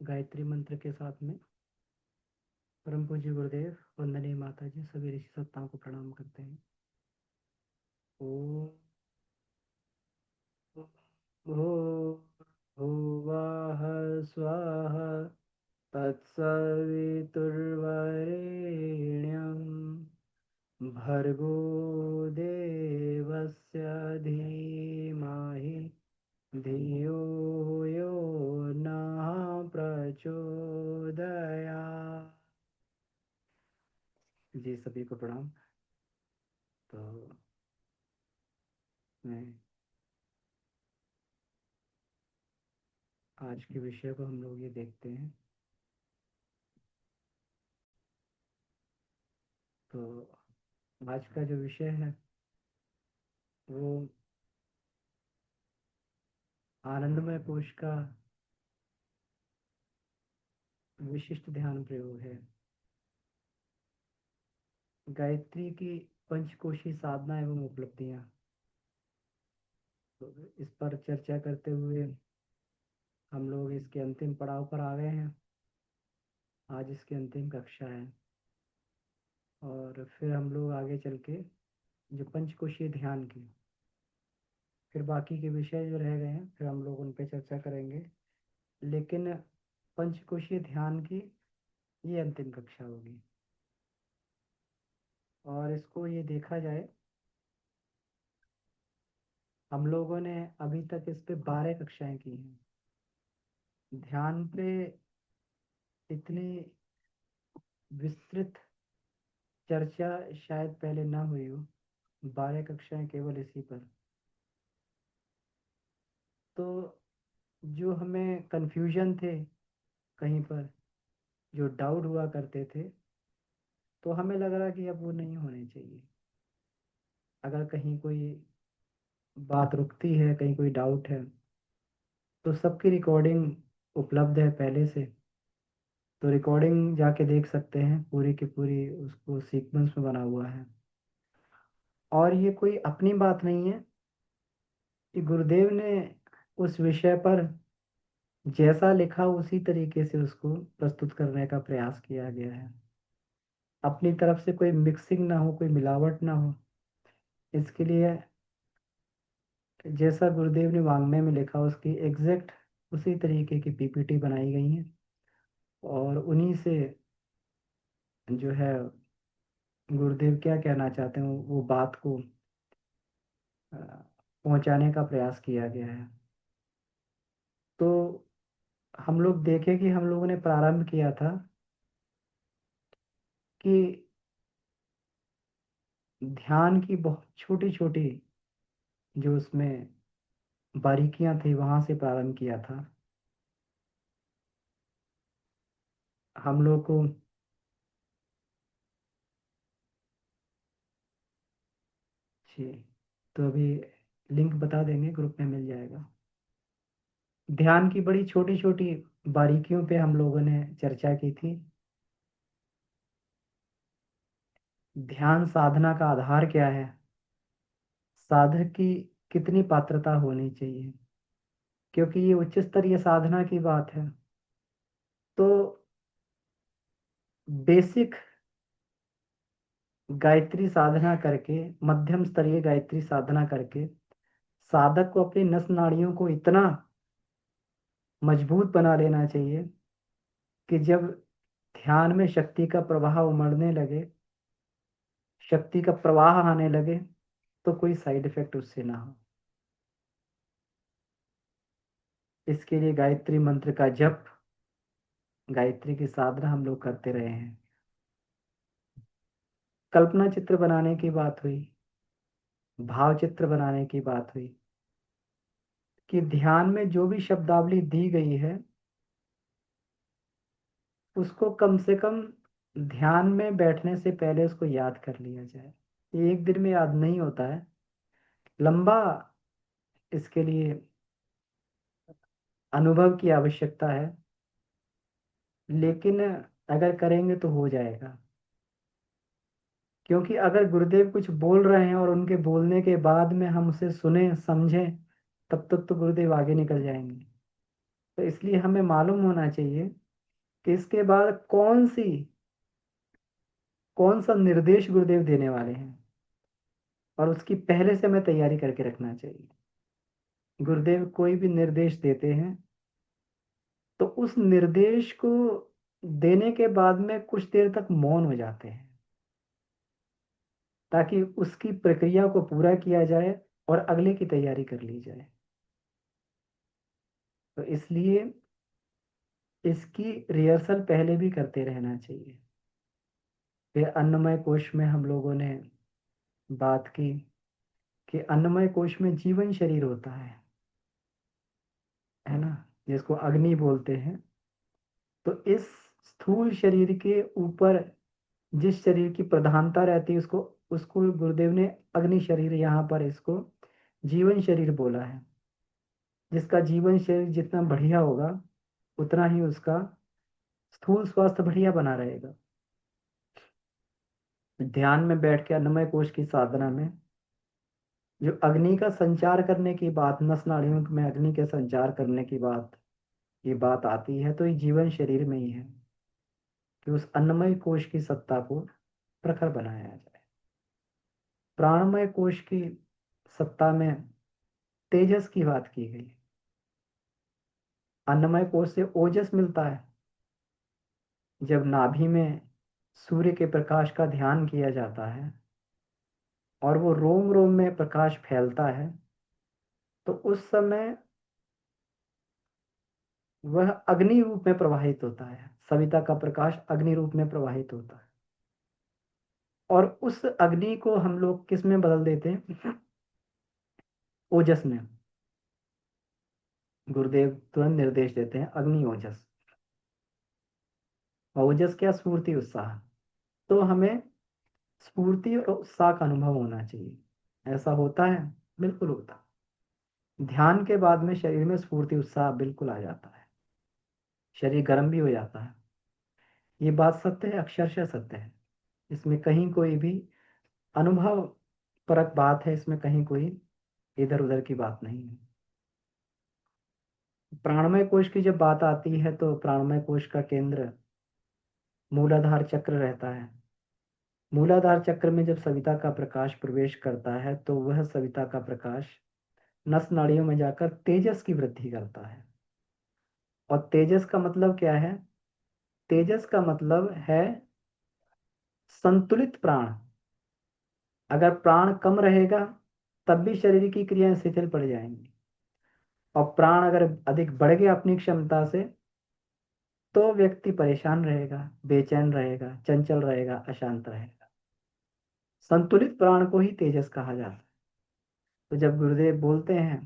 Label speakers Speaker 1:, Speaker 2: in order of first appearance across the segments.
Speaker 1: गायत्री मंत्र के साथ में परम पूज्य गुरुदेव, वंदनीय माता जी, सभी ऋषि सत्ताओं को प्रणाम करते हैं। ओम भूर्भुवः स्वाहा तत्सवितुर्वरेण्यं भर्गो देवस्य धीमहि धियो यो नः प्रचोदयात्। जी सभी को प्रणाम। तो मैं आज के विषय को हम लोग ये देखते हैं। तो आज का जो विषय है वो आनंदमय कोश का विशिष्ट ध्यान प्रयोग है। गायत्री की पंचकोशी साधना एवं उपलब्धियां, तो इस पर चर्चा करते हुए हम लोग इसके अंतिम पड़ाव पर आ गए हैं। आज इसकी अंतिम कक्षा है और फिर हम लोग आगे चल के जो पंचकोशीय ध्यान की फिर बाकी के विषय जो रह गए हैं फिर हम लोग उन पर चर्चा करेंगे। लेकिन पंचकोशीय ध्यान की ये अंतिम कक्षा होगी और इसको ये देखा जाए, हम लोगों ने अभी तक इस पे 12 कक्षाएं की हैं। ध्यान पे इतनी विस्तृत चर्चा शायद पहले ना हुई हो। 12 कक्षाएं केवल इसी पर। तो जो हमें कंफ्यूजन थे कहीं पर, जो डाउट हुआ करते थे, तो हमें लग रहा कि अब वो नहीं होने चाहिए। अगर कहीं कोई बात रुकती है, कहीं कोई डाउट है, तो सबकी रिकॉर्डिंग उपलब्ध है पहले से। तो रिकॉर्डिंग जाके देख सकते हैं, पूरी की पूरी उसको सीक्वेंस में बना हुआ है। और ये कोई अपनी बात नहीं है कि गुरुदेव ने उस विषय पर जैसा लिखा उसी तरीके से उसको प्रस्तुत करने का प्रयास किया गया है। अपनी तरफ से कोई मिक्सिंग ना हो, कोई मिलावट ना हो। इसके लिए जैसा गुरुदेव ने वाङ्मय में लिखा उसकी एग्जैक्ट उसी तरीके की पीपीटी बनाई गई है और उन्हीं से जो है गुरुदेव क्या कहना चाहते हैं वो बात को पहुंचाने का प्रयास किया गया है। तो हम लोग देखें कि हम लोगों ने प्रारंभ किया था कि ध्यान की बहुत छोटी छोटी जो उसमें बारीकियां थी वहां से प्रारंभ किया था। हम लोग को जी, तो अभी लिंक बता देंगे, ग्रुप में मिल जाएगा। ध्यान की बड़ी छोटी छोटी बारीकियों पे हम लोगों ने चर्चा की थी। ध्यान साधना का आधार क्या है, साधक की कितनी पात्रता होनी चाहिए, क्योंकि ये उच्च स्तरीय साधना की बात है। तो बेसिक गायत्री साधना करके, मध्यम स्तरीय गायत्री साधना करके साधक को अपनी नस नाड़ियों को इतना मजबूत बना लेना चाहिए कि जब ध्यान में शक्ति का प्रवाह उमड़ने लगे, शक्ति का प्रवाह आने लगे, तो कोई साइड इफेक्ट उससे ना हो। इसके लिए गायत्री मंत्र का जप, गायत्री की साधना हम लोग करते रहे हैं। कल्पना चित्र बनाने की बात हुई, भाव चित्र बनाने की बात हुई कि ध्यान में जो भी शब्दावली दी गई है उसको कम से कम ध्यान में बैठने से पहले उसको याद कर लिया जाए। ये एक दिन में याद नहीं होता है, लंबा इसके लिए अनुभव की आवश्यकता है। लेकिन अगर करेंगे तो हो जाएगा। क्योंकि अगर गुरुदेव कुछ बोल रहे हैं और उनके बोलने के बाद में हम उसे सुने समझें, तब तक तो गुरुदेव आगे निकल जाएंगे। तो इसलिए हमें मालूम होना चाहिए कि इसके बाद कौन सा निर्देश गुरुदेव देने वाले हैं, और उसकी पहले से हमें तैयारी करके रखना चाहिए। गुरुदेव कोई भी निर्देश देते हैं तो उस निर्देश को देने के बाद में कुछ देर तक मौन हो जाते हैं, ताकि उसकी प्रक्रिया को पूरा किया जाए और अगले की तैयारी कर ली जाए। तो इसलिए इसकी रिहर्सल पहले भी करते रहना चाहिए। फिर अन्नमय कोश में हम लोगों ने बात की कि अन्नमय कोश में जीवन शरीर होता है ना, जिसको अग्नि बोलते हैं। तो इस स्थूल शरीर के ऊपर जिस शरीर की प्रधानता रहती है, उसको उसको गुरुदेव ने अग्नि शरीर, यहाँ पर इसको जीवन शरीर बोला है। जिसका जीवन शरीर जितना बढ़िया होगा, उतना ही उसका स्थूल स्वास्थ्य बढ़िया बना रहेगा। ध्यान में बैठ के अन्नमय कोश की साधना में जो अग्नि का संचार करने की बात, नस नाड़ियों में अग्नि के संचार करने की बात, ये बात आती है, तो ये जीवन शरीर में ही है कि उस अन्नमय कोश की सत्ता को प्रखर बनाया जाए। प्राणमय कोश की सत्ता में तेजस की बात की गई। अन्नमय कोश से ओजस मिलता है। जब नाभि में सूर्य के प्रकाश का ध्यान किया जाता है और वो रोम रोम में प्रकाश फैलता है, तो उस समय वह अग्नि रूप में प्रवाहित होता है। सविता का प्रकाश अग्नि रूप में प्रवाहित होता है, और उस अग्नि को हम लोग किस में बदल देते हैं? ओजस में। गुरुदेव तुरंत निर्देश देते हैं अग्नि ओजस। ओजस क्या? स्फूर्ति उत्साह। तो हमें स्फूर्ति और उत्साह का अनुभव होना चाहिए। ऐसा होता है? बिल्कुल होता है। ध्यान के बाद में शरीर में स्फूर्ति उत्साह बिल्कुल आ जाता है, शरीर गर्म भी हो जाता है। ये बात सत्य है, अक्षरशः सत्य है। इसमें कहीं कोई भी अनुभव परक बात है, इसमें कहीं कोई इधर उधर की बात नहीं है। प्राणमय कोश की जब बात आती है तो प्राणमय कोश का केंद्र मूलाधार चक्र रहता है। मूलाधार चक्र में जब सविता का प्रकाश प्रवेश करता है तो वह सविता का प्रकाश नस नाड़ियों में जाकर तेजस की वृद्धि करता है। और तेजस का मतलब क्या है? तेजस का मतलब है संतुलित प्राण। अगर प्राण कम रहेगा तब भी शरीर की क्रियाएं शिथिल पड़ जाएंगी, और प्राण अगर अधिक बढ़ गया अपनी क्षमता से, तो व्यक्ति परेशान रहेगा, बेचैन रहेगा, चंचल रहेगा, अशांत रहेगा। संतुलित प्राण को ही तेजस कहा जाता है। तो जब गुरुदेव बोलते हैं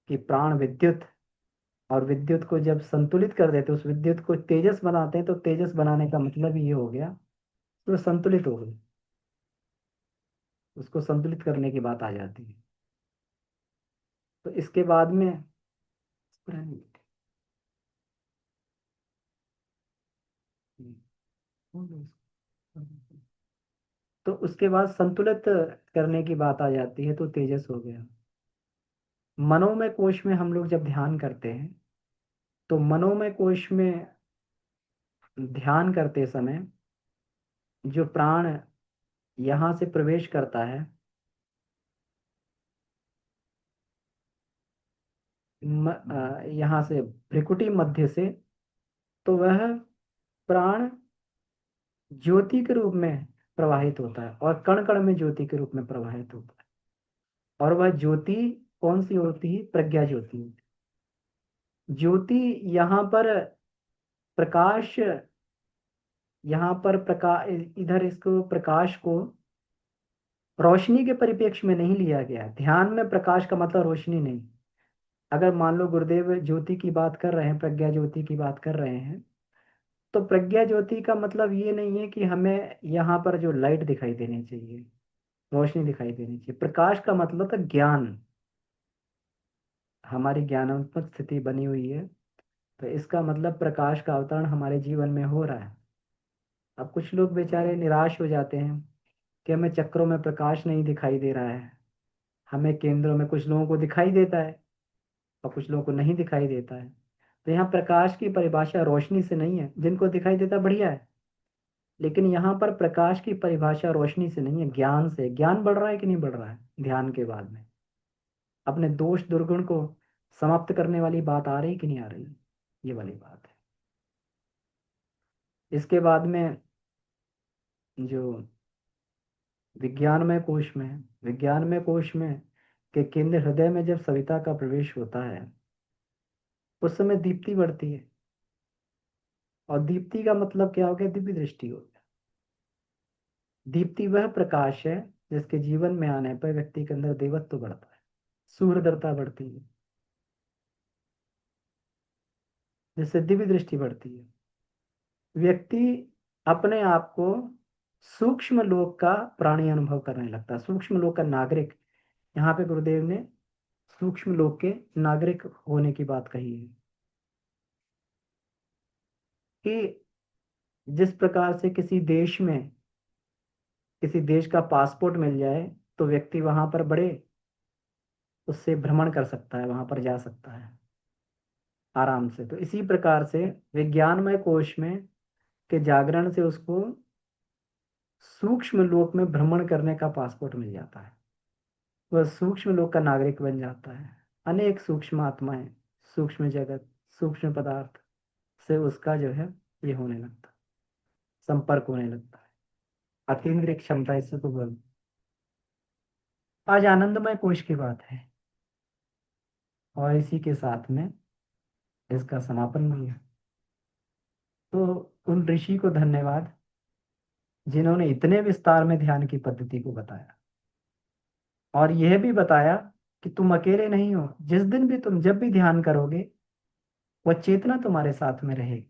Speaker 1: कि प्राण विद्युत, और विद्युत को जब संतुलित कर देते, उस विद्युत को तेजस बनाते हैं, तो तेजस बनाने का मतलब ये हो गया तो संतुलित हो गई। उसको संतुलित करने की बात आ जाती है। तो इसके बाद में तो उसके बाद संतुलित करने की बात आ जाती है, तो तेजस हो गया। मनोमय कोश में हम लोग जब ध्यान करते हैं, तो मनोमय कोश में ध्यान करते समय जो प्राण यहाँ से प्रवेश करता है, यहाँ से भ्रिकुटी मध्य से, तो वह प्राण ज्योति के रूप में प्रवाहित होता है, और कण कण में ज्योति के रूप में प्रवाहित होता है। और वह ज्योति कौन सी होती है? प्रज्ञा ज्योति। ज्योति यहाँ पर प्रकाश, यहाँ पर प्रकाश, इधर इसको प्रकाश को रोशनी के परिप्रेक्ष्य में नहीं लिया गया। ध्यान में प्रकाश का मतलब रोशनी नहीं। अगर मान लो गुरुदेव ज्योति की बात कर रहे हैं, प्रज्ञा ज्योति की बात कर रहे हैं, तो प्रज्ञा ज्योति का मतलब ये नहीं है कि हमें यहाँ पर जो लाइट दिखाई देनी चाहिए, रोशनी दिखाई देनी चाहिए। प्रकाश का मतलब था ज्ञान। हमारी ज्ञानात्मक स्थिति बनी हुई है, तो इसका मतलब प्रकाश का अवतरण हमारे जीवन में हो रहा है। अब कुछ लोग बेचारे निराश हो जाते हैं कि हमें चक्रों में प्रकाश नहीं दिखाई दे रहा है। हमें केंद्रों में कुछ लोगों को दिखाई देता है और कुछ लोगों को नहीं दिखाई देता है। तो यहाँ प्रकाश की परिभाषा रोशनी से नहीं है, जिनको दिखाई देता बढ़िया है, लेकिन यहाँ पर प्रकाश की परिभाषा रोशनी से नहीं है, ज्ञान से। ज्ञान बढ़ रहा है कि नहीं बढ़ रहा है ध्यान के बाद में? अपने दोष दुर्गुण को समाप्त करने वाली बात आ रही कि नहीं आ रही? ये वाली बात है। इसके बाद में जो विज्ञानमय कोश में है, विज्ञानमय कोश में के केंद्र हृदय में जब सविता का प्रवेश होता है, उस समय दीप्ति बढ़ती है। और दीप्ति का मतलब क्या हो गया? दिव्य दृष्टि हो गया। दीप्ति वह प्रकाश है जिसके जीवन में आने पर व्यक्ति के अंदर देवत्व बढ़ता है, सुहृदता बढ़ती है, जिससे दिव्य दृष्टि बढ़ती है। व्यक्ति अपने आप को सूक्ष्म लोक का प्राणी अनुभव करने लगता है, सूक्ष्म लोक का नागरिक। यहाँ पे गुरुदेव ने सूक्ष्म लोक के नागरिक होने की बात कही है कि जिस प्रकार से किसी देश का पासपोर्ट मिल जाए तो व्यक्ति वहां पर बड़े उससे भ्रमण कर सकता है, वहां पर जा सकता है आराम से। तो इसी प्रकार से विज्ञानमय कोश में के जागरण से उसको सूक्ष्म लोक में भ्रमण करने का पासपोर्ट मिल जाता है। वह सूक्ष्म लोक का नागरिक बन जाता है। अनेक सूक्ष्म आत्माएं, सूक्ष्म जगत, सूक्ष्म पदार्थ से उसका जो है ये होने लगता है, संपर्क होने लगता है। अतीन्द्रिय क्षमता इससे तो बोल। आज आनंदमय कोश की बात है और इसी के साथ में इसका समापन भी है। तो उन ऋषि को धन्यवाद जिन्होंने इतने विस्तार में ध्यान की पद्धति को बताया और यह भी बताया कि तुम अकेले नहीं हो। जिस दिन भी तुम जब भी ध्यान करोगे वह चेतना तुम्हारे साथ में रहेगी।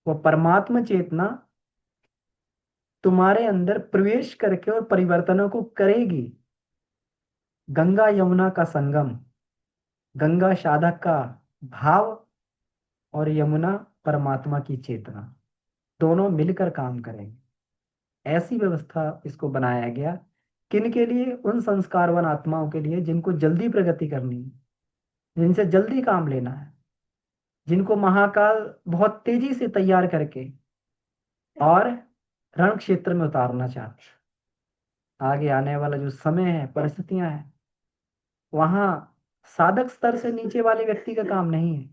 Speaker 1: वह परमात्मा चेतना तुम्हारे अंदर प्रवेश करके और परिवर्तनों को करेगी। गंगा यमुना का संगम, गंगा साधक का भाव और यमुना परमात्मा की चेतना, दोनों मिलकर काम करेंगे। ऐसी व्यवस्था इसको बनाया गया। किन के लिए? उन संस्कारवान आत्माओं के लिए जिनको जल्दी प्रगति करनी है, जिनसे जल्दी काम लेना है, जिनको महाकाल बहुत तेजी से तैयार करके और रण क्षेत्र में उतारना चाहते हैं। आगे आने वाला जो समय है, परिस्थितियां हैं, वहां साधक स्तर से नीचे वाले व्यक्ति का काम नहीं है।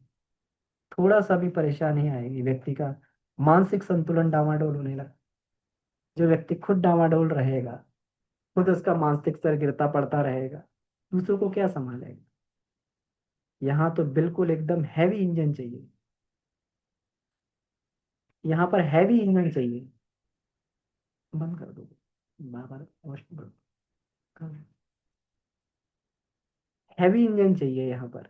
Speaker 1: थोड़ा सा भी परेशानी आएगी, व्यक्ति का मानसिक संतुलन डावाडोल होने लगा। जो व्यक्ति खुद डावाडोल रहेगा, खुद उसका मानसिक स्तर गिरता पड़ता रहेगा, दूसरों को क्या संभालेगा? यहाँ तो बिल्कुल एकदम हैवी इंजन चाहिए। यहाँ पर हैवी इंजन चाहिए। बंद कर दो, बार बार हैवी इंजन चाहिए यहाँ पर,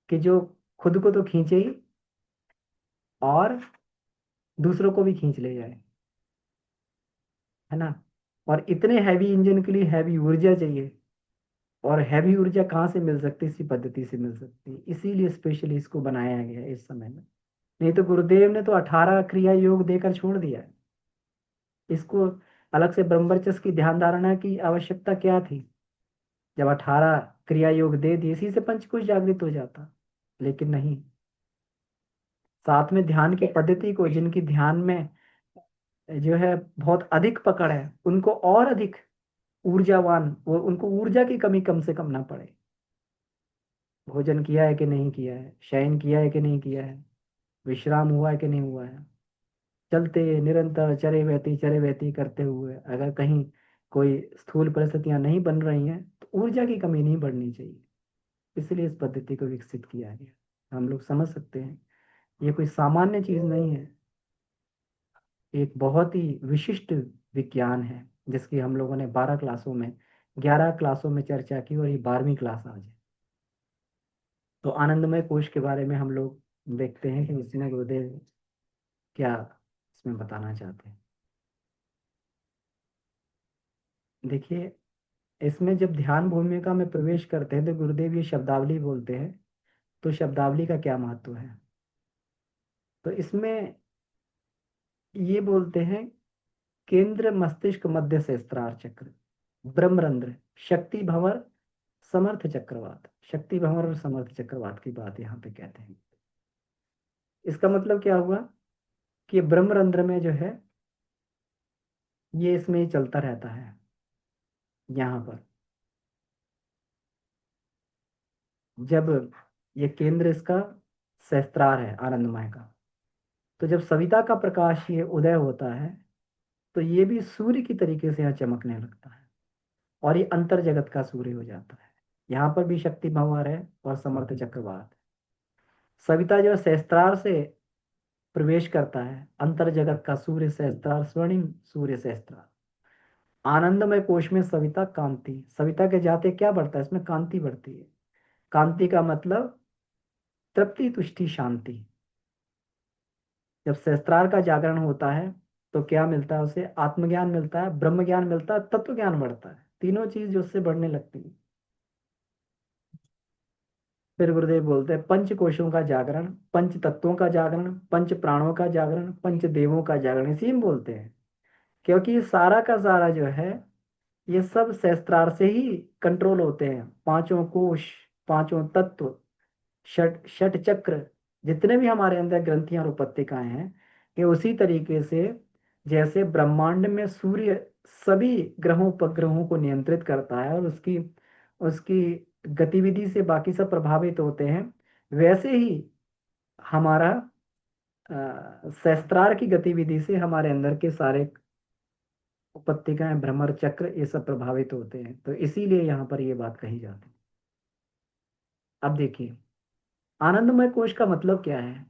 Speaker 1: कि जो खुद को तो खींचे ही और दूसरों को भी खींच ले जाए, है ना? और इतने हैवी इंजन के लिए हैवी ऊर्जा चाहिए। और हैवी ऊर्जा कहाँ से मिल सकती है? इसी पद्धति से मिल सकती है। इसीलिए स्पेशली इसको बनाया गया है इस समय में। नहीं तो गुरुदेव ने तो 18 क्रिया योग देकर छोड़ दिया है इसको। अलग से ब्रह्मचर्य की ध्यान धारणा की आवश्यकता क्या थी? जब 18 क्रिया योग दे दिए, इसी से पंचकोश जागृत हो जाता। लेकिन नहीं, साथ में ध्यान की पद्धति को, जिनकी ध्यान में जो है बहुत अधिक पकड़ है, उनको और अधिक ऊर्जावान, वो उनको ऊर्जा की कमी कम से कम ना पड़े। भोजन किया है कि नहीं किया है, शयन किया है कि नहीं किया है, विश्राम हुआ है कि नहीं हुआ है, चलते निरंतर चरे व्यती करते हुए अगर कहीं कोई स्थूल परिस्थितियां नहीं बन रही हैं तो ऊर्जा की कमी नहीं बढ़नी चाहिए। इसलिए इस पद्धति को विकसित किया गया। हम लोग समझ सकते हैं ये कोई सामान्य चीज नहीं है, एक बहुत ही विशिष्ट विज्ञान है जिसकी हम लोगों ने 11 क्लासों में चर्चा की और ये 12वीं क्लास आज है। तो आनंदमय कोश के बारे में हम लोग देखते हैं कि इसमें गुरुदेव क्या इसमें बताना चाहते हैं। देखिए, इसमें जब ध्यान भूमिका में प्रवेश करते हैं तो गुरुदेव ये शब्दावली बोलते हैं। तो शब्दावली का क्या महत्व है? तो इसमें ये बोलते हैं, केंद्र मस्तिष्क मध्य सहस्त्रार चक्र, ब्रह्मरंध्र, शक्ति भंवर, समर्थ चक्रवात। शक्ति भंवर और समर्थ चक्रवात की बात यहाँ पे कहते हैं। इसका मतलब क्या हुआ कि ब्रह्मरंध्र में जो है ये इसमें ही चलता रहता है यहाँ पर। जब ये केंद्र इसका सहस्त्रार है आनंदमय का, तो जब सविता का प्रकाश ये उदय होता है तो ये भी सूर्य की तरीके से यहाँ चमकने लगता है और ये अंतर जगत का सूर्य हो जाता है। यहाँ पर भी शक्ति भंवर है और समर्थ चक्रवात। सविता जो है सहस्त्रार से प्रवेश करता है, अंतर जगत का सूर्य सहस्त्रार, स्वर्णिम सूर्य सहस्त्रार। आनंदमय कोश में सविता कांति, सविता के जाते क्या बढ़ता है, इसमें कांति बढ़ती है। कांति का मतलब तृप्ति, तुष्टि, शांति। जब सहस्त्रार का जागरण होता है तो क्या मिलता है उसे, आत्मज्ञान मिलता है, ब्रह्म ज्ञान मिलता है, तत्व ज्ञान बढ़ता है, तीनों चीज जो उससे बढ़ने लगती है। फिर गुरुदेव बोलते हैं पंच कोशों का जागरण, पंच तत्वों का जागरण, पंच प्राणों का जागरण, पंच देवों का जागरण, इसी में बोलते हैं। क्योंकि ये सारा का सारा जो है ये सब सहस्त्रार से ही कंट्रोल होते हैं। पांचों कोश, पांचों तत्व, षट षट चक्र, जितने भी हमारे अंदर ग्रंथियां और उपत्यकाएं हैं, ये उसी तरीके से जैसे ब्रह्मांड में सूर्य सभी ग्रहों उपग्रहों को नियंत्रित करता है और उसकी उसकी गतिविधि से बाकी सब प्रभावित होते हैं, वैसे ही हमारा सहस्त्रार की गतिविधि से हमारे अंदर के सारे उपत्यकाएं, भ्रमर चक्र, ये सब प्रभावित होते हैं। तो इसीलिए यहाँ पर ये बात कही जाती है। अब देखिए आनंदमय कोश का मतलब क्या है,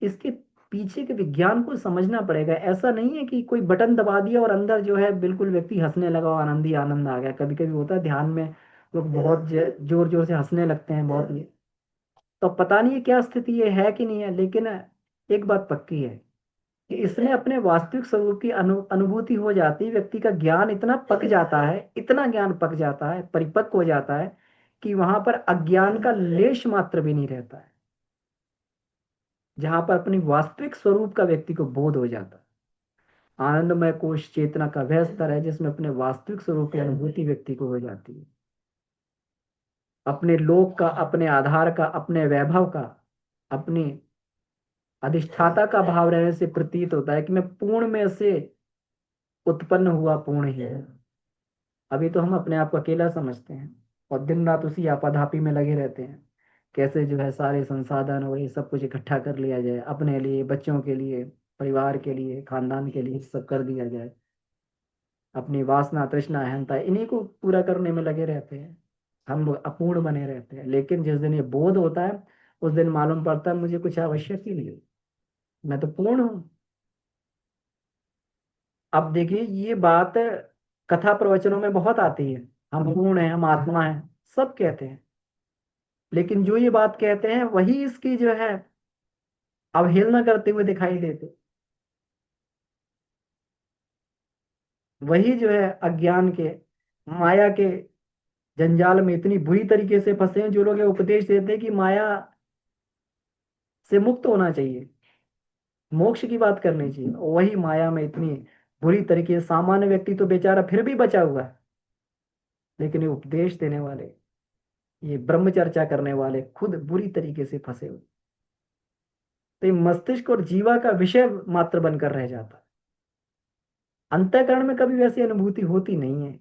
Speaker 1: इसके पीछे के विज्ञान को समझना पड़ेगा। ऐसा नहीं है कि कोई बटन दबा दिया और अंदर जो है बिल्कुल व्यक्ति हंसने लगा और आनंद ही आनंद आ गया। कभी कभी होता है ध्यान में लोग बहुत जोर जोर से हंसने लगते हैं बहुत ही, तो पता नहीं है क्या स्थिति ये है कि नहीं है, लेकिन एक बात पक्की है कि इसमें अपने वास्तविक स्वरूप की अनुभूति हो जाती है। व्यक्ति का ज्ञान इतना पक जाता है, इतना ज्ञान पक जाता है, परिपक्व हो जाता है कि वहां पर अज्ञान का लेश मात्र भी नहीं रहता है, जहां पर अपनी वास्तविक स्वरूप का व्यक्ति को बोध हो जाता है। आनंदमय कोश चेतना का वह स्तर है जिसमें अपने वास्तविक स्वरूप की अनुभूति व्यक्ति को हो जाती है। अपने लोक का, अपने आधार का, अपने वैभव का, अपनी अधिष्ठाता का भाव रहने से प्रतीत होता है कि मैं पूर्ण में से उत्पन्न हुआ पूर्ण ही है। अभी तो हम अपने आप को अकेला समझते हैं और दिन रात उसी आपाधापी में लगे रहते हैं, कैसे जो है सारे संसाधन और ये सब कुछ इकट्ठा कर लिया जाए, अपने लिए, बच्चों के लिए, परिवार के लिए, खानदान के लिए सब कर दिया जाए। अपनी वासना, तृष्णा, अहंता, इन्हीं को पूरा करने में लगे रहते हैं। हम लोग अपूर्ण बने रहते हैं, लेकिन जिस दिन ये बोध होता है उस दिन मालूम पड़ता है मुझे कुछ आवश्यक ही नहीं, मैं तो पूर्ण हूँ। अब देखिए ये बात कथा प्रवचनों में बहुत आती है, हम पूर्ण हैं, हम आत्मा हैं, सब कहते हैं। लेकिन जो ये बात कहते हैं वही इसकी जो है अवहेलना करते हुए दिखाई देते, वही जो है अज्ञान के, माया के जंजाल में इतनी बुरी तरीके से फंसे हैं। जो लोग ये उपदेश देते हैं कि माया से मुक्त होना चाहिए, मोक्ष की बात करनी चाहिए, वही माया में इतनी बुरी तरीके से, सामान्य व्यक्ति तो बेचारा फिर भी बचा हुआ है, लेकिन ये उपदेश देने वाले, ये ब्रह्म चर्चा करने वाले खुद बुरी तरीके से फंसे हुए। तो ये मस्तिष्क और जीवा का विषय मात्र बनकर रह जाता है। अंतःकरण में कभी वैसी अनुभूति होती नहीं है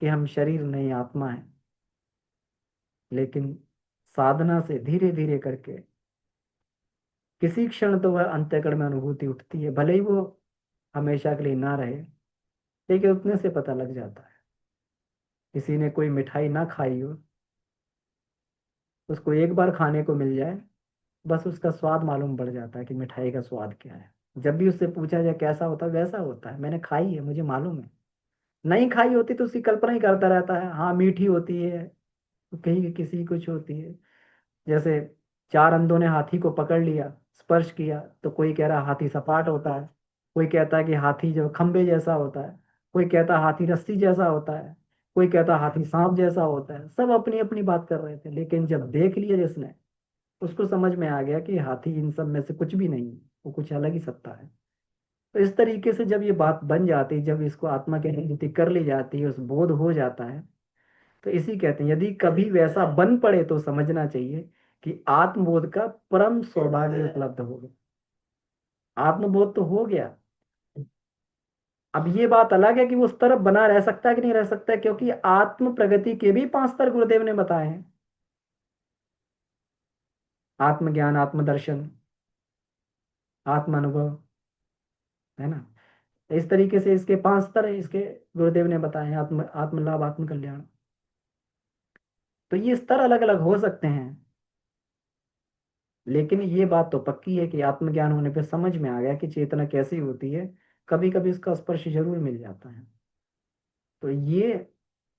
Speaker 1: कि हम शरीर नहीं आत्मा है। लेकिन साधना से धीरे धीरे करके किसी क्षण तो वह अंतःकरण में अनुभूति उठती है, भले ही वो हमेशा के लिए ना रहे, लेकिन उतने से पता लग जाता है। किसी ने कोई मिठाई ना खाई हो, उसको एक बार खाने को मिल जाए, बस उसका स्वाद मालूम पड़ जाता है कि मिठाई का स्वाद क्या है। जब भी उससे पूछा जाए कैसा होता है, वैसा होता है, मैंने खाई है, मुझे मालूम है। नहीं खाई होती तो उसकी कल्पना ही करता रहता है, हाँ मीठी होती है, कहीं किसी की कुछ होती है। जैसे चार अंधों ने हाथी को पकड़ लिया, स्पर्श किया, तो कोई कह रहा हाथी सपाट होता है, कोई कहता है कि हाथी जो खंबे जैसा होता है, कोई कहता है हाथी रस्सी जैसा होता है, कोई कहता है हाथी सांप जैसा होता है। सब अपनी अपनी बात कर रहे थे, लेकिन जब देख लिया जिसने, उसको समझ में आ गया कि हाथी इन सब में से कुछ भी नहीं है, वो कुछ अलग ही सत्ता है। तो इस तरीके से जब ये बात बन जाती है, जब इसको आत्मा की अनुभूति कर ली जाती है, उस बोध हो जाता है, तो इसी कहते हैं यदि कभी वैसा बन पड़े तो समझना चाहिए कि आत्मबोध का परम सौभाग्य उपलब्ध हो गया। आत्मबोध तो हो गया। अब ये बात अलग है कि वो उस तरफ बना रह सकता है कि नहीं रह सकता है, क्योंकि आत्म प्रगति के भी 5 स्तर गुरुदेव ने बताए हैं। आत्मज्ञान, आत्मदर्शन, आत्म अनुभव, है ना। इस तरीके से इसके 5 स्तर है, इसके गुरुदेव ने बताए हैं, आत्म आत्म लाभ, आत्म कल्याण। तो ये स्तर अलग अलग हो सकते हैं, लेकिन ये बात तो पक्की है कि आत्मज्ञान होने पे समझ में आ गया कि चेतना कैसी होती है। कभी कभी इसका स्पर्श जरूर मिल जाता है। तो ये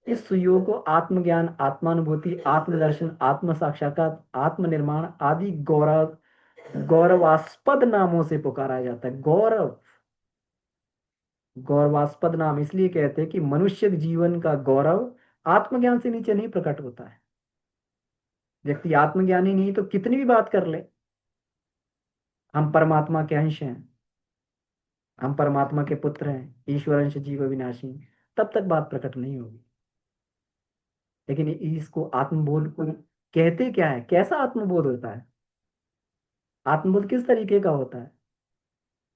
Speaker 1: इस सुयोग को आत्मज्ञान, आत्मानुभूति, आत्मदर्शन, आत्म साक्षात्कार, आत्मनिर्माण आदि गौरवास्पद नामों से पुकारा जाता है। गौरवास्पद नाम इसलिए कहते हैं कि मनुष्य जीवन का गौरव आत्मज्ञान से नीचे नहीं प्रकट होता है। व्यक्ति आत्मज्ञानी नहीं तो कितनी भी बात कर ले, हम परमात्मा के अंश हैं, हम परमात्मा के पुत्र हैं, ईश्वर अंश जीव विनाशी, तब तक बात प्रकट नहीं होगी। लेकिन इसको आत्मबोध को कहते क्या है, कैसा आत्मबोध होता है, आत्मबोध किस तरीके का होता है,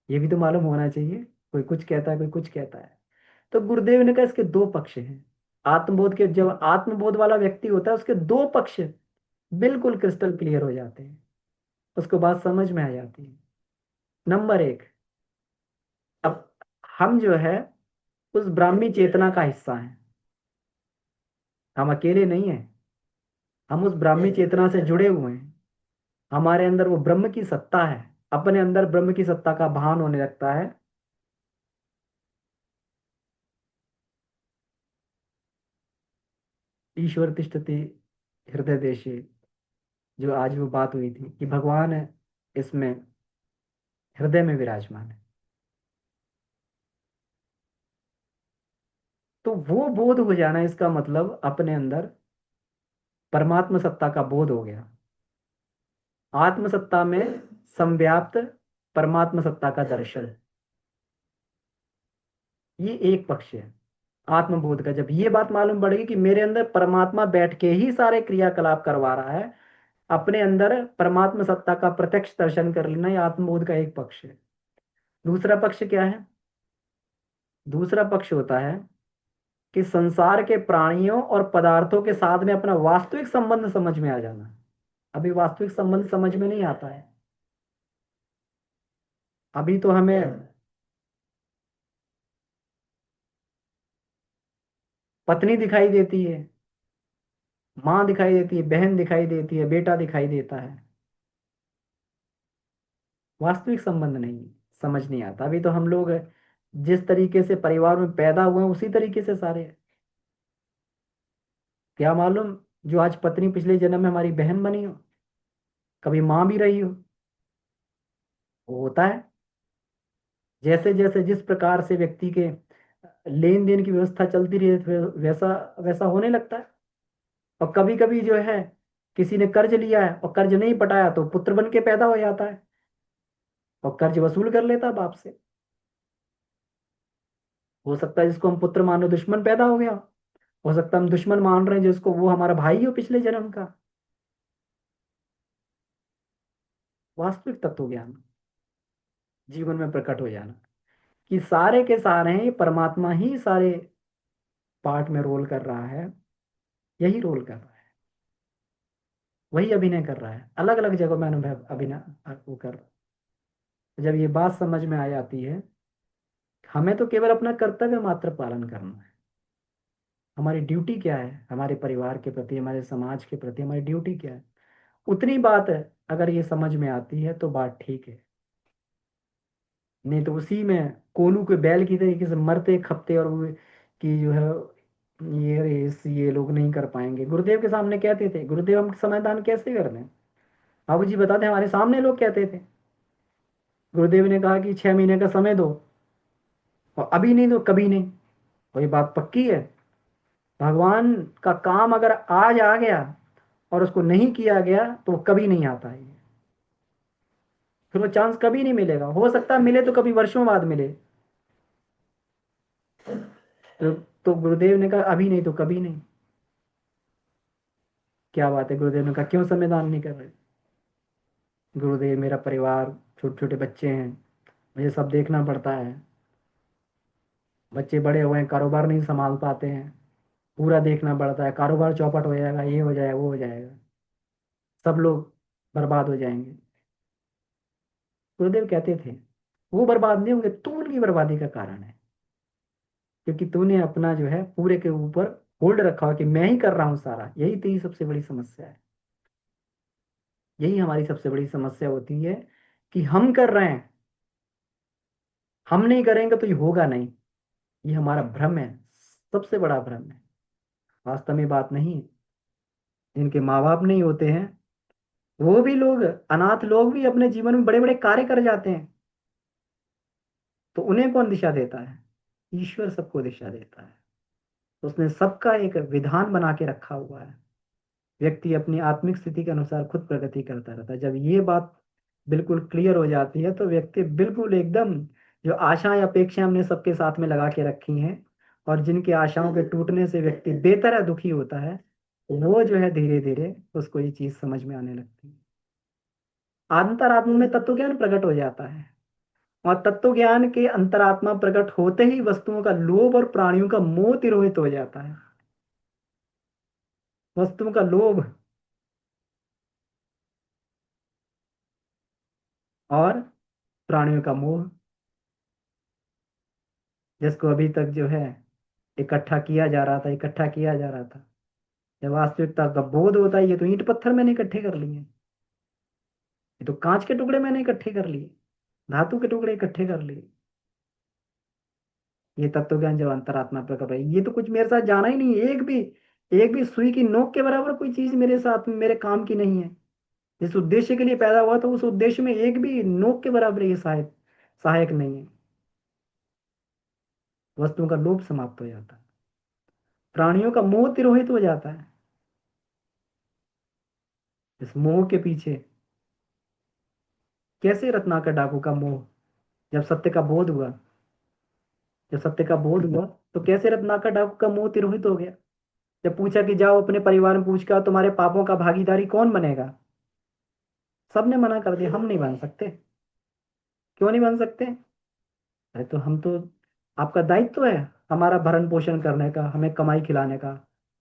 Speaker 1: ये भी तो मालूम होना चाहिए। कोई कुछ कहता है, कोई कुछ कहता है। तो गुरुदेव ने कहा इसके 2 पक्ष हैं। आत्मबोध के, जब आत्मबोध वाला व्यक्ति होता है उसके 2 पक्ष बिल्कुल क्रिस्टल क्लियर हो जाते हैं, उसको बात समझ में आ जाती है। नंबर 1, अब हम जो है उस ब्राह्मी चेतना का हिस्सा हैं, हम अकेले नहीं हैं, हम उस ब्राह्मी चेतना से जुड़े हुए हैं। हमारे अंदर वो ब्रह्म की सत्ता है, अपने अंदर ब्रह्म की सत्ता का भान होने लगता है। ईश्वर तिष्ठति हृदय देशे, जो आज वो बात हुई थी कि भगवान है इसमें हृदय में विराजमान है। तो वो बोध हो जाना, इसका मतलब अपने अंदर परमात्म सत्ता का बोध हो गया। आत्म सत्ता में संव्याप्त परमात्म सत्ता का दर्शन, ये एक पक्ष है आत्मबोध का। जब ये बात मालूम पड़ेगी कि मेरे अंदर परमात्मा बैठ के ही सारे क्रियाकलाप करवा रहा है, अपने अंदर परमात्मा सत्ता का प्रत्यक्ष दर्शन कर लेना, ये आत्मबोध का एक पक्ष है। दूसरा पक्ष क्या है? दूसरा पक्ष होता है कि संसार के प्राणियों और पदार्थों के साथ में अपना वास्तविक संबंध समझ में आ जाना। अभी वास्तविक संबंध समझ में नहीं आता है। अभी तो हमें पत्नी दिखाई देती है, माँ दिखाई देती है, बहन दिखाई देती है, बेटा दिखाई देता है। वास्तविक संबंध नहीं समझ नहीं आता। अभी तो हम लोग जिस तरीके से परिवार में पैदा हुए हैं उसी तरीके से सारे हैं। क्या मालूम जो आज पत्नी पिछले जन्म में हमारी बहन बनी हो, कभी माँ भी रही हो। वो होता है। जैसे जैसे जिस प्रकार से व्यक्ति के लेन देन की व्यवस्था चलती रही है, वैसा वैसा होने लगता है। और कभी कभी जो है किसी ने कर्ज लिया है और कर्ज नहीं पटाया तो पुत्र बन के पैदा हो जाता है और कर्ज वसूल कर लेता है बाप से। हो सकता है जिसको हम पुत्र मानो दुश्मन पैदा हो गया, हो सकता है हम दुश्मन मान रहे हैं जिसको वो हमारा भाई हो पिछले जन्म का। वास्तविक तत्व ज्ञान जीवन में प्रकट हो जाना कि सारे के सारे हैं, ये परमात्मा ही सारे पार्ट में रोल कर रहा है, यही रोल कर रहा है, वही अभिनय कर रहा है, अलग अलग जगहों में अनुभव अभिनय वो कर रहा है। जब ये बात समझ में आ जाती है, हमें तो केवल अपना कर्तव्य मात्र पालन करना है। हमारी ड्यूटी क्या है, हमारे परिवार के प्रति, हमारे समाज के प्रति हमारी ड्यूटी क्या है, उतनी बात है। अगर ये समझ में आती है तो बात ठीक है, नहीं तो उसी में कोलू के बैल की तरीके से मरते खपते और वो कि जो है ये रेस ये लोग नहीं कर पाएंगे। गुरुदेव के सामने कहते थे, गुरुदेव हम समाधान कैसे कर दें, बाबू जी बताते हमारे सामने लोग कहते थे। गुरुदेव ने कहा कि 6 महीने का समय दो, और अभी नहीं तो कभी नहीं। और ये बात पक्की है, भगवान का काम अगर आज आ गया और उसको नहीं किया गया तो वो कभी नहीं आता है। फिर वो चांस कभी नहीं मिलेगा, हो सकता है मिले तो कभी वर्षों बाद मिले। तो, तो गुरुदेव ने कहा अभी नहीं तो कभी नहीं। क्या बात है, गुरुदेव ने कहा क्यों संविधान नहीं कर रहे? गुरुदेव, मेरा परिवार, छोटे छोटे बच्चे हैं, मुझे सब देखना पड़ता है। बच्चे बड़े हुए हैं, कारोबार नहीं संभाल पाते हैं, पूरा देखना पड़ता है, कारोबार चौपट हो जाएगा, ये हो जाएगा, वो हो जाएगा, सब लोग बर्बाद हो जाएंगे। गुरुदेव कहते थे वो बर्बाद नहीं होंगे, तू उनकी बर्बादी का कारण है, क्योंकि तूने अपना जो है पूरे के ऊपर होल्ड रखा हो कि मैं ही कर रहा हूँ सारा। यही तेरी सबसे बड़ी समस्या है। यही हमारी सबसे बड़ी समस्या होती है कि हम कर रहे हैं, हम नहीं करेंगे तो ये होगा नहीं। ये हमारा भ्रम है, सबसे बड़ा भ्रम है। वास्तव में बात नहीं है। जिनके माँ बाप नहीं होते हैं, वो भी लोग, अनाथ लोग भी अपने जीवन में बड़े बड़े कार्य कर जाते हैं, तो उन्हें कौन दिशा देता है? ईश्वर सबको दिशा देता है। उसने सबका एक विधान बना के रखा हुआ है। व्यक्ति अपनी आत्मिक स्थिति के अनुसार खुद प्रगति करता रहता है। जब ये बात बिल्कुल क्लियर हो जाती है तो व्यक्ति बिल्कुल एकदम, जो आशाएं अपेक्षाएं हमने सबके साथ में लगा के रखी हैं और जिनकी आशाओं के टूटने से व्यक्ति बेहतर दुखी होता है, वो जो है धीरे धीरे उसको ये चीज समझ में आने लगती है। अंतरात्मा में तत्व ज्ञान प्रकट हो जाता है, और तत्व ज्ञान के अंतरात्मा प्रकट होते ही वस्तुओं का लोभ और प्राणियों का मोह तिरोहित हो जाता है। वस्तुओं का लोभ और प्राणियों का मोह, जिसको अभी तक जो है इकट्ठा किया जा रहा था, इकट्ठा किया जा रहा था, जब वास्तविकता का बोध होता है, ये तो ईंट पत्थर मैंने इकट्ठे कर लिए, ये तो कांच के टुकड़े मैंने इकट्ठे कर लिए, धातु के टुकड़े इकट्ठे कर लिए। ये तत्व ज्ञान जब अंतरात्मा प्रकट है, ये तो कुछ मेरे साथ जाना ही नहीं है, एक भी सुई की नोक के बराबर कोई चीज मेरे साथ मेरे काम की नहीं है। जिस उद्देश्य के लिए पैदा हुआ था उस उद्देश्य में एक भी नोक के बराबर ये सहायक सहायक नहीं है। वस्तुओं का लोभ समाप्त हो जाता है, प्राणियों का मोह तिरोहित हो जाता है। इस मोह के पीछे कैसे रत्नाकर डाकू का मोह, जब सत्य का बोध हुआ, जब सत्य का बोध हुआ तो कैसे रत्नाकर डाकू का मोह तिरोहित हो गया। जब पूछा कि जाओ अपने परिवार में पूछ कर तुम्हारे पापों का भागीदारी कौन बनेगा, सबने मना कर दिया, हम नहीं बन सकते। क्यों नहीं बन सकते? अरे तो हम तो, आपका दायित्व है हमारा भरण पोषण करने का, हमें कमाई खिलाने का,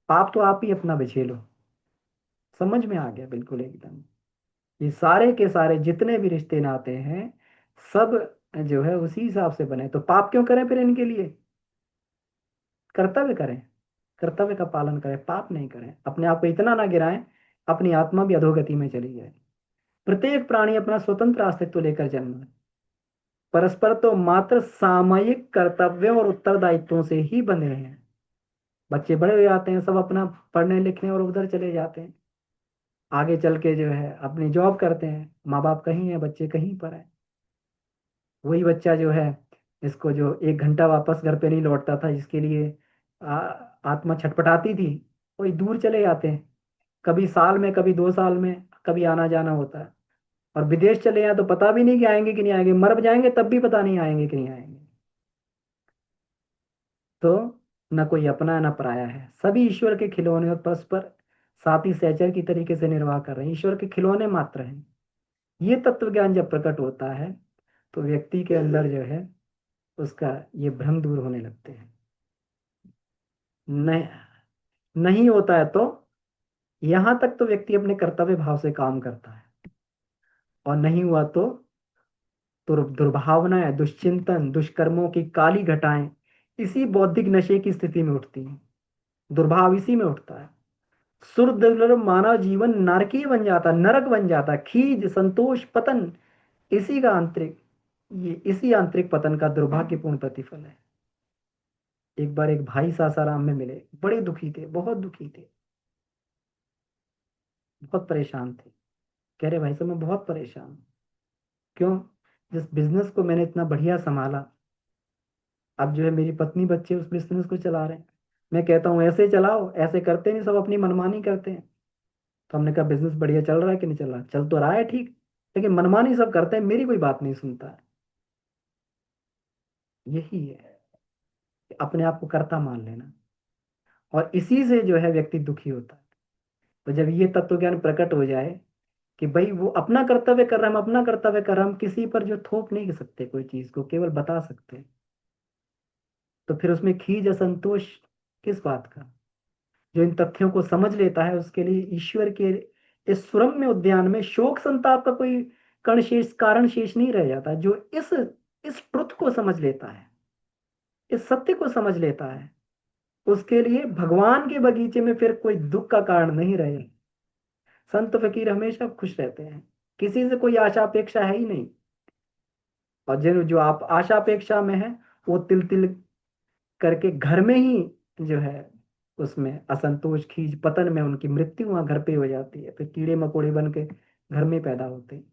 Speaker 1: पाप तो आप ही अपना बिछे लो। समझ में आ गया बिल्कुल एकदम। ये सारे के सारे जितने भी रिश्ते नाते हैं, सब जो है उसी हिसाब से बने, तो पाप क्यों करें फिर इनके लिए? कर्तव्य करें, कर्तव्य का पालन करें, पाप नहीं करें, अपने आप को इतना ना गिराएं अपनी आत्मा भी अधोगति में चली जाए। प्रत्येक प्राणी अपना स्वतंत्र अस्तित्व लेकर जन्म है, परस्पर तो मात्र सामयिक कर्तव्यों और उत्तरदायित्वों से ही बंधे हैं। बच्चे बड़े हो जाते हैं, सब अपना पढ़ने लिखने और उधर चले जाते हैं, आगे चल के जो है अपनी जॉब करते हैं, माँ बाप कहीं है, बच्चे कहीं पर है। वही बच्चा जो है, इसको जो 1 घंटा वापस घर पे नहीं लौटता था, जिसके लिए आत्मा छटपटाती थी, वही दूर चले जाते हैं। कभी साल में, कभी 2 साल में, कभी आना जाना होता है। और विदेश चले जाए तो पता भी नहीं कि आएंगे कि नहीं आएंगे, मर जाएंगे तब भी पता नहीं आएंगे कि नहीं आएंगे। तो न कोई अपना है न पराया है, सभी ईश्वर के खिलौने और परस्पर साथी सहचर की तरीके से निर्वाह कर रहे हैं, ईश्वर के खिलौने मात्र हैं। ये तत्व ज्ञान जब प्रकट होता है तो व्यक्ति के अंदर जो है उसका ये भ्रम दूर होने लगते हैं। नहीं, नहीं होता है तो यहां तक तो व्यक्ति अपने कर्तव्य भाव से काम करता है, और नहीं हुआ तो दुर्भावनाएं, दुश्चिंतन, दुष्कर्मों की काली घटाएं इसी बौद्धिक नशे की स्थिति में उठती हैं। दुर्भाव इसी में उठता है। सुर दुर्लभ मानव जीवन नरकीय बन जाता, नरक बन जाता, खीज संतोष पतन इसी का आंतरिक, ये इसी आंतरिक पतन का दुर्भाग्यपूर्ण प्रतिफल है। एक बार एक भाई सासाराम में मिले, बड़े दुखी थे, बहुत दुखी थे, बहुत परेशान थे। कह रहे भाई साहब मैं बहुत परेशान हूं। क्यों? जिस बिजनेस को मैंने इतना बढ़िया संभाला, अब जो है मेरी पत्नी बच्चे उस बिजनेस को चला रहे हैं। मैं कहता हूँ ऐसे चलाओ, ऐसे करते नहीं, सब अपनी मनमानी करते हैं। तो हमने कहा बिजनेस बढ़िया चल रहा है कि नहीं चल रहा? चल तो रहा है ठीक, लेकिन मनमानी सब करते हैं, मेरी कोई बात नहीं सुनता है। यही है, अपने आप को कर्ता मान लेना, और इसी से जो है व्यक्ति दुखी होता है। तो जब ये तत्व ज्ञान प्रकट हो जाए कि भाई वो अपना कर्तव्य कर रहा है, हम अपना कर्तव्य कर रहे हैं, हम किसी पर जो थोप नहीं सकते कोई चीज को, केवल बता सकते हैं, तो फिर उसमें खीज असंतोष किस बात का? जो इन तथ्यों को समझ लेता है उसके लिए ईश्वर के इस सुरम्य उद्यान में शोक संताप का कोई कण शेष कारण शेष नहीं रह जाता। जो इस ट्रुथ को समझ लेता है, इस सत्य को समझ लेता है, उसके लिए भगवान के बगीचे में फिर कोई दुख का कारण नहीं रहे। संत फकीर हमेशा खुश रहते हैं, किसी से कोई आशा अपेक्षा है ही नहीं। और जिन जो आप आशा अपेक्षा में है, वो तिल तिल करके घर में ही जो है उसमें असंतोष खीज पतन में उनकी मृत्यु वहां घर पे हो जाती है, फिर कीड़े मकोड़े बन के घर में पैदा होते हैं।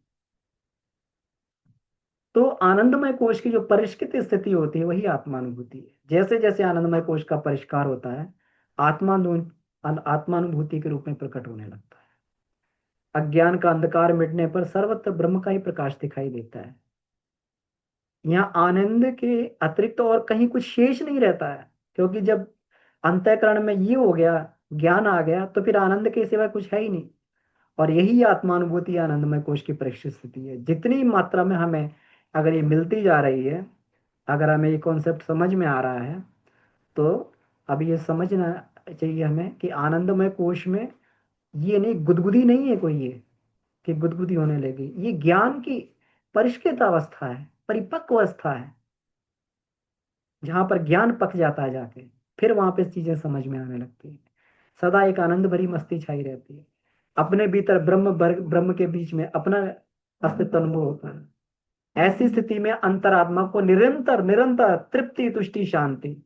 Speaker 1: तो आनंदमय कोश की जो परिष्कृत स्थिति होती है वही आत्मानुभूति है। जैसे जैसे आनंदमय कोश का परिष्कार होता है, आत्मानुभूति के रूप में प्रकट होने लगता है। अज्ञान का अंधकार मिटने पर सर्वत्र ब्रह्म का ही प्रकाश दिखाई देता है। यहाँ आनंद के अतिरिक्त और कहीं कुछ शेष नहीं रहता है, क्योंकि जब अंतःकरण में ये हो गया, ज्ञान आ गया, तो फिर आनंद के सिवा कुछ है ही नहीं। और यही आत्मानुभूति आनंदमय कोश की परीक्षित स्थिति है। जितनी मात्रा में हमें अगर ये मिलती जा रही है, अगर हमें ये कॉन्सेप्ट समझ में आ रहा है, तो अब ये समझना चाहिए हमें कि आनंदमय कोश में ये नहीं, गुदगुदी नहीं है कोई, ये कि गुदगुदी होने लगी, ये ज्ञान की परिष्कृत अवस्था है, परिपक्व अवस्था है, जहां पर ज्ञान पक जाता है जाके, फिर वहां पे चीजें समझ में आने लगती है। सदा एक आनंद भरी मस्ती छाई रहती है। अपने भीतर ब्रह्म के बीच में अपना अस्तित्व अनुभव होता है। ऐसी स्थिति में अंतरात्मा को निरंतर निरंतर तृप्ति तुष्टि शांति,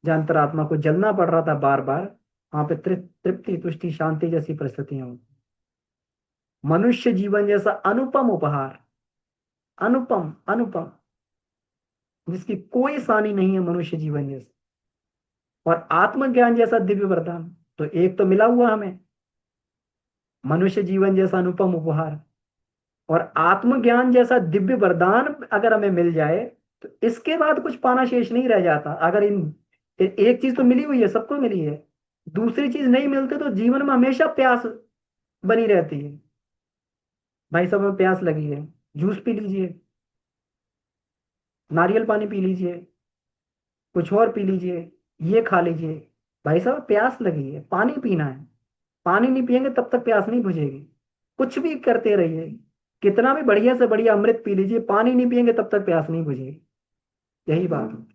Speaker 1: जहाँ अंतरात्मा को जलना पड़ रहा था बार बार, वहां पे तृप्ति तुष्टि शांति जैसी परिस्थितियां होती। मनुष्य जीवन जैसा अनुपम उपहार, अनुपम अनुपम, जिसकी कोई सानी नहीं है, मनुष्य जीवन जैसा, और आत्मज्ञान जैसा दिव्य वरदान, तो एक तो मिला हुआ हमें मनुष्य जीवन जैसा अनुपम उपहार, और आत्मज्ञान जैसा दिव्य वरदान अगर हमें मिल जाए, तो इसके बाद कुछ पाना शेष नहीं रह जाता। अगर एक चीज तो मिली हुई है, सबको मिली है, दूसरी चीज नहीं मिलती तो जीवन में हमेशा प्यास बनी रहती है। भाई साहब हमें प्यास लगी है, जूस पी लीजिए, नारियल पानी पी लीजिए, कुछ और पी लीजिए, ये खा लीजिए। भाई साहब प्यास लगी है, पानी पीना है, पानी नहीं पियेंगे तब तक प्यास नहीं बुझेगी। कुछ भी करते रहिए, कितना भी बढ़िया से बढ़िया अमृत पी लीजिए, पानी नहीं पियेंगे तब तक प्यास नहीं बुझेगी। यही बात है।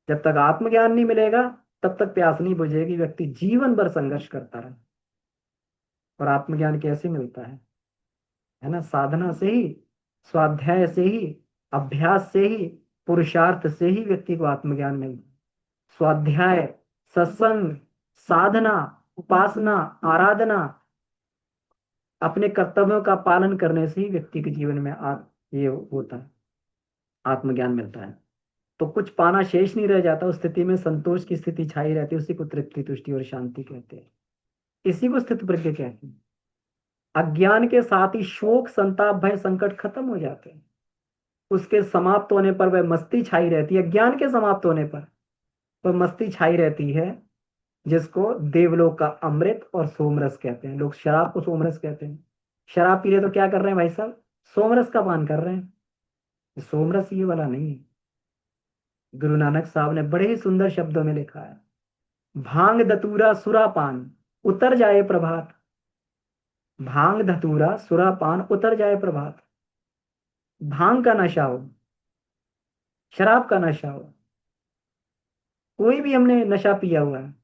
Speaker 1: जब तक आत्मज्ञान नहीं मिलेगा तब तक प्यास नहीं बुझेगी। व्यक्ति जीवन भर संघर्ष करता रहे। और आत्मज्ञान कैसे मिलता है ना? साधना से ही, स्वाध्याय से ही, अभ्यास से ही, पुरुषार्थ से ही व्यक्ति को आत्मज्ञान मिलता है। स्वाध्याय, सत्संग, साधना, उपासना, आराधना, अपने कर्तव्यों का पालन करने से ही व्यक्ति के जीवन में ये होता है, आत्मज्ञान मिलता है। तो कुछ पाना शेष नहीं रह जाता। उस स्थिति में संतोष की स्थिति छाई रहती है, उसी को तृप्ति तुष्टि और शांति कहते हैं। इसी को स्थित प्रज्ञ कहते हैं। अज्ञान के साथ ही शोक संताप भय संकट खत्म हो जाते हैं। उसके समाप्त होने पर वह मस्ती छाई रहती है। ज्ञान के समाप्त होने पर वह मस्ती छाई रहती है, जिसको देवलोक का अमृत और सोमरस कहते हैं। लोग शराब को सोमरस कहते हैं। शराब पी रहे तो क्या कर रहे हैं भाई साहब? सोमरस का पान कर रहे हैं। सोमरस ये वाला नहीं है। गुरु नानक साहब ने बड़े ही सुंदर शब्दों में लिखा है, भांग धतूरा सुरापान उतर जाए प्रभात। भांग धतूरा सुरापान उतर जाए प्रभात। भांग का नशा हो, शराब का नशा हो, कोई भी हमने नशा पिया हुआ है,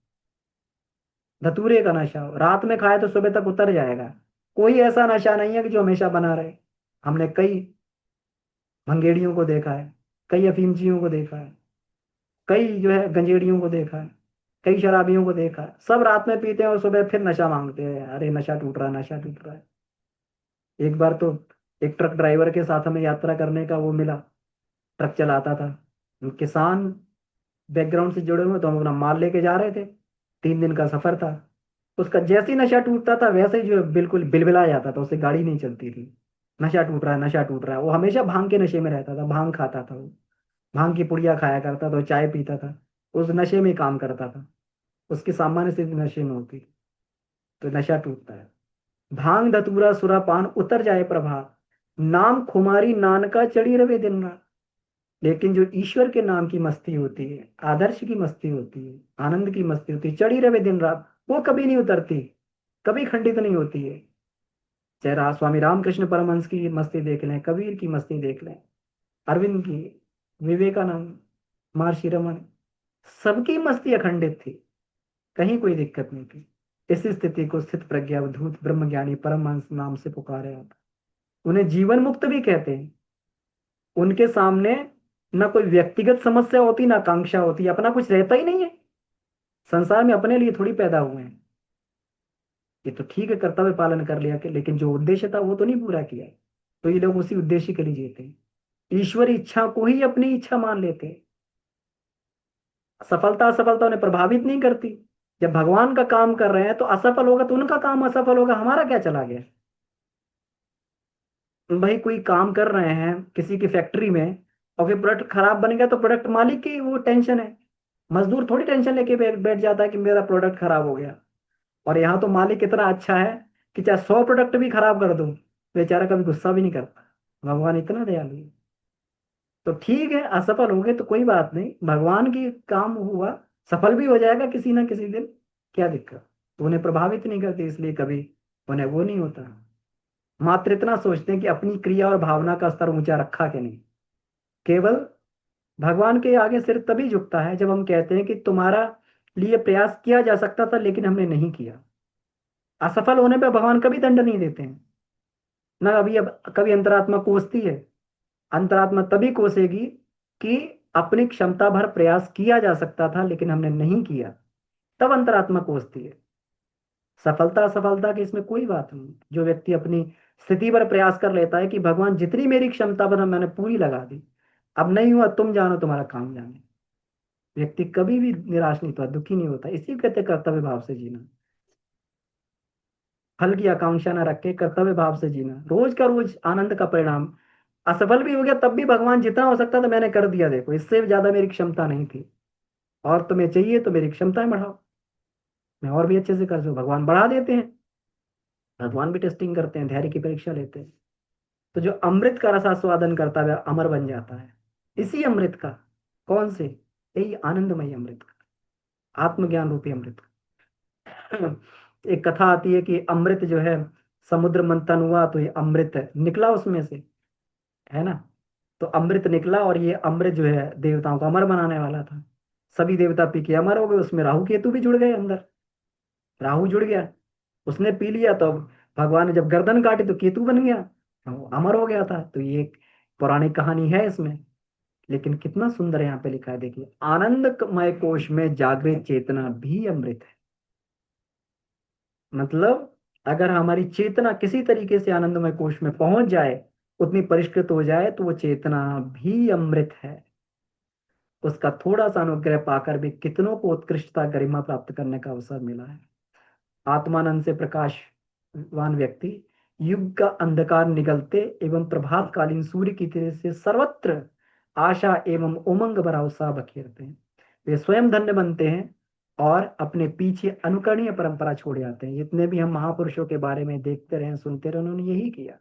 Speaker 1: धतूरे का नशा हो, रात में खाए तो सुबह तक उतर जाएगा। कोई ऐसा नशा नहीं है कि जो हमेशा बना रहे। हमने कई भंगेड़ियों को देखा है, कई अफीमचियों को देखा है, कई जो है गंजेड़ियों को देखा है, कई शराबियों को देखा है। सब रात में पीते हैं और सुबह फिर नशा मांगते हैं, अरे नशा टूट रहा है, नशा टूट रहा है। एक बार तो एक ट्रक ड्राइवर के साथ हमें यात्रा करने का वो मिला, ट्रक चलाता था, किसान बैकग्राउंड से जुड़े हुए, तो हम अपना माल लेके जा रहे थे, 3 दिन का सफर था। उसका जैसे ही नशा टूटता था वैसे ही जो बिल्कुल बिलबिला जाता था, उससे गाड़ी नहीं चलती थी। नशा टूट रहा है, नशा टूट रहा है। वो हमेशा भांग के नशे में रहता था, भांग खाता था वो, भांग की पुड़िया खाया करता था, चाय पीता था, उस नशे में काम करता था। उसकी सामान्य स्थिति नशे में होती। तो नशा टूटता है। भांग धतूरा सुरापान उतर जाए प्रभा, नाम खुमारी नानका चढ़ी रवे दिन रात। लेकिन जो ईश्वर के नाम की मस्ती होती है, आदर्श की मस्ती होती है, आनंद की मस्ती होती है, चढ़ी रवे दिन रात, वो कभी नहीं उतरती, कभी खंडित नहीं होती है। चाहे स्वामी रामकृष्ण परमहंस की मस्ती देख लें, कबीर की मस्ती देख लें, अरविंद की, विवेकानंद, महर्षि रमन, सबकी मस्ती अखंडित थी, कहीं कोई दिक्कत नहीं थी। इस स्थिति को स्थित प्रज्ञावधूत ब्रह्मज्ञानी परमहंस नाम से पुकारे आता। उन्हें जीवन मुक्त भी कहते हैं। उनके सामने ना कोई व्यक्तिगत समस्या होती, ना आकांक्षा होती, अपना कुछ रहता ही नहीं है। संसार में अपने लिए थोड़ी पैदा हुए हैं। ये तो ठीक है, कर्तव्य पालन कर लिया कि, लेकिन जो उद्देश्य था वो तो नहीं पूरा किया। तो ये लोग उसी उद्देश्य के लिए जीते हैं। ईश्वर इच्छा को ही अपनी इच्छा मान लेते हैं। सफलता असफलता उन्हें प्रभावित नहीं करती। जब भगवान का काम कर रहे हैं तो असफल होगा तो उनका काम असफल होगा, हमारा क्या चला गया। भाई कोई काम कर रहे हैं किसी की फैक्ट्री में, और फिर प्रोडक्ट खराब बन गया तो प्रोडक्ट मालिक की वो टेंशन है। मजदूर थोड़ी टेंशन लेके बैठ बैठ जाता है कि मेरा प्रोडक्ट खराब हो गया। और यहाँ तो मालिक इतना अच्छा है कि चाहे 100 प्रोडक्ट भी खराब कर दूं, बेचारा कभी गुस्सा भी नहीं करता। भगवान इतना दयालु है। तो ठीक है, असफल हो गए तो कोई बात नहीं, भगवान की काम हुआ, सफल भी हो जाएगा किसी ना किसी दिन, क्या दिक्कत। तो उन्हें प्रभावित नहीं करती, इसलिए कभी उन्हें वो नहीं होता। मात्र इतना सोचते हैं कि अपनी क्रिया और भावना का स्तर ऊंचा रखा कि नहीं। केवल भगवान के आगे सिर तभी झुकता है जब हम कहते हैं कि तुम्हारा लिए प्रयास किया जा सकता था लेकिन हमने नहीं किया। असफल होने पर भगवान कभी दंड नहीं देते हैं। ना अभी अब कभी अंतरात्मा कोसती है। अंतरात्मा तभी कोसेगी कि अपनी क्षमता भर प्रयास किया जा सकता था लेकिन हमने नहीं किया, तब अंतरात्मा कोसती है। सफलता असफलता की इसमें कोई बात नहीं। जो व्यक्ति अपनी स्थिति पर प्रयास कर लेता है कि भगवान जितनी मेरी क्षमता पर मैंने पूरी लगा दी, अब नहीं हुआ तुम जानो, तुम्हारा काम जाने, व्यक्ति कभी भी निराश नहीं होता, दुखी नहीं होता। इसी को कहते हैं कर्तव्य भाव से जीना। फल की आकांक्षा न रख के कर्तव्य भाव से जीना, रोज का रोज आनंद का परिणाम। असफल भी हो गया तब भी भगवान जितना हो सकता था मैंने कर दिया, देखो इससे ज्यादा मेरी क्षमता नहीं थी, और तुम्हें चाहिए तो मेरी क्षमताएं बढ़ाओ, मैं और भी अच्छे से कर सकूं। भगवान बढ़ा देते हैं। भगवान भी टेस्टिंग करते हैं, धैर्य की परीक्षा लेते हैं। तो जो अमृत का रसास्वादन करता है वह अमर बन जाता है। इसी अमृत का, कौन से, यही आनंदमय अमृत का, आत्मज्ञान रूपी अमृत का। एक कथा आती है कि अमृत जो है, समुद्र मंथन हुआ तो ये अमृत निकला उसमें से, है ना। तो अमृत निकला और ये अमृत जो है देवताओं को अमर बनाने वाला था। सभी देवता पी के अमर हो गए, उसमें राहु केतु भी जुड़ गए अंदर। राहु जुड़ गया, उसने पी लिया, तो भगवान ने जब गर्दन काटी तो केतु बन गया, वो अमर हो गया था। तो ये एक पौराणिक कहानी है इसमें। लेकिन कितना सुंदर यहाँ पे लिखा है, देखिए, आनंदमय कोश में जागृत चेतना भी अमृत है। मतलब अगर हमारी चेतना किसी तरीके से आनंदमय कोश में पहुंच जाए, उतनी परिष्कृत हो जाए, तो वो चेतना भी अमृत है। उसका थोड़ा सा अनुग्रह पाकर भी कितनों को उत्कृष्टता गरिमा प्राप्त करने का अवसर मिला है। आत्मानंद से प्रकाशवान व्यक्ति युग का अंधकार निगलते एवं प्रभातकालीन सूर्य की तरह से सर्वत्र आशा एवं उमंग भरा उत्साह बखेरते हैं। वे स्वयं धन्य बनते हैं और अपने पीछे अनुकरणीय परंपरा छोड़ जाते हैं। जितने भी हम महापुरुषों के बारे में देखते रहे, सुनते रहे, उन्होंने यही किया।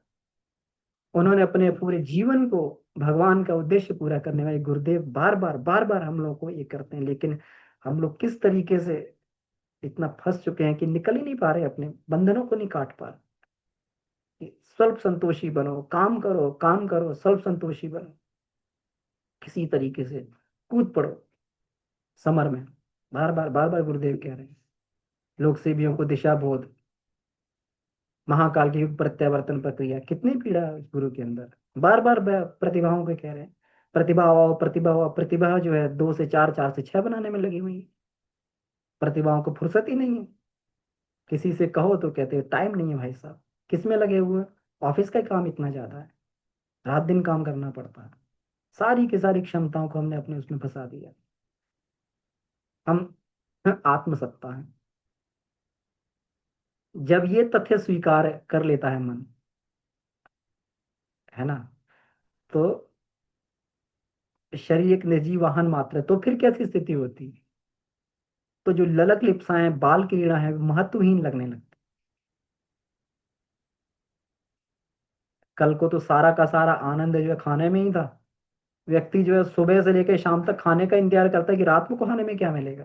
Speaker 1: उन्होंने अपने पूरे जीवन को भगवान का उद्देश्य पूरा करने में, गुरुदेव बार बार हम लोग को ये करते हैं। लेकिन हम लोग किस तरीके से इतना फंस चुके हैं कि निकल ही नहीं पा रहे, अपने बंधनों को नहीं काट पा रहे। स्वल्प संतोषी बनो, काम करो काम करो, स्वल्प संतोषी बनो, किसी तरीके से कूद पड़ो समर में। बार बार गुरुदेव कह रहे हैं। लोक सेवियों को दिशा बोध, महाकाल की युग प्रत्यावर्तन प्रक्रिया, कितनी पीड़ा है उस गुरु के अंदर। बार बार प्रतिभाओं को कह रहे हैं, प्रतिभा आओ प्रतिभा आओ। प्रतिभा जो है 2 से 4, 4 से 6 बनाने में लगी हुई है। प्रतिभाओं को फुर्सत ही नहीं है। किसी से कहो तो कहते हैं टाइम नहीं है भाई साहब। किस में लगे हुए हैं? ऑफिस का काम इतना ज्यादा है, रात दिन काम करना पड़ता है। सारी की सारी क्षमताओं को हमने अपने उसमें फंसा दिया। हम आत्मसत्ता है। जब ये तथ्य स्वीकार कर लेता है मन, है ना, तो शरीर एक निर्जीव वाहन मात्र है, तो फिर कैसी स्थिति होती है। तो जो ललक लिप्साएं बाल क्रीड़ा है महत्वहीन लगने लगती। कल को तो सारा का सारा आनंद जो है खाने में ही था। व्यक्ति जो है सुबह से लेकर शाम तक खाने का इंतजार करता है कि रात को खाने में क्या मिलेगा।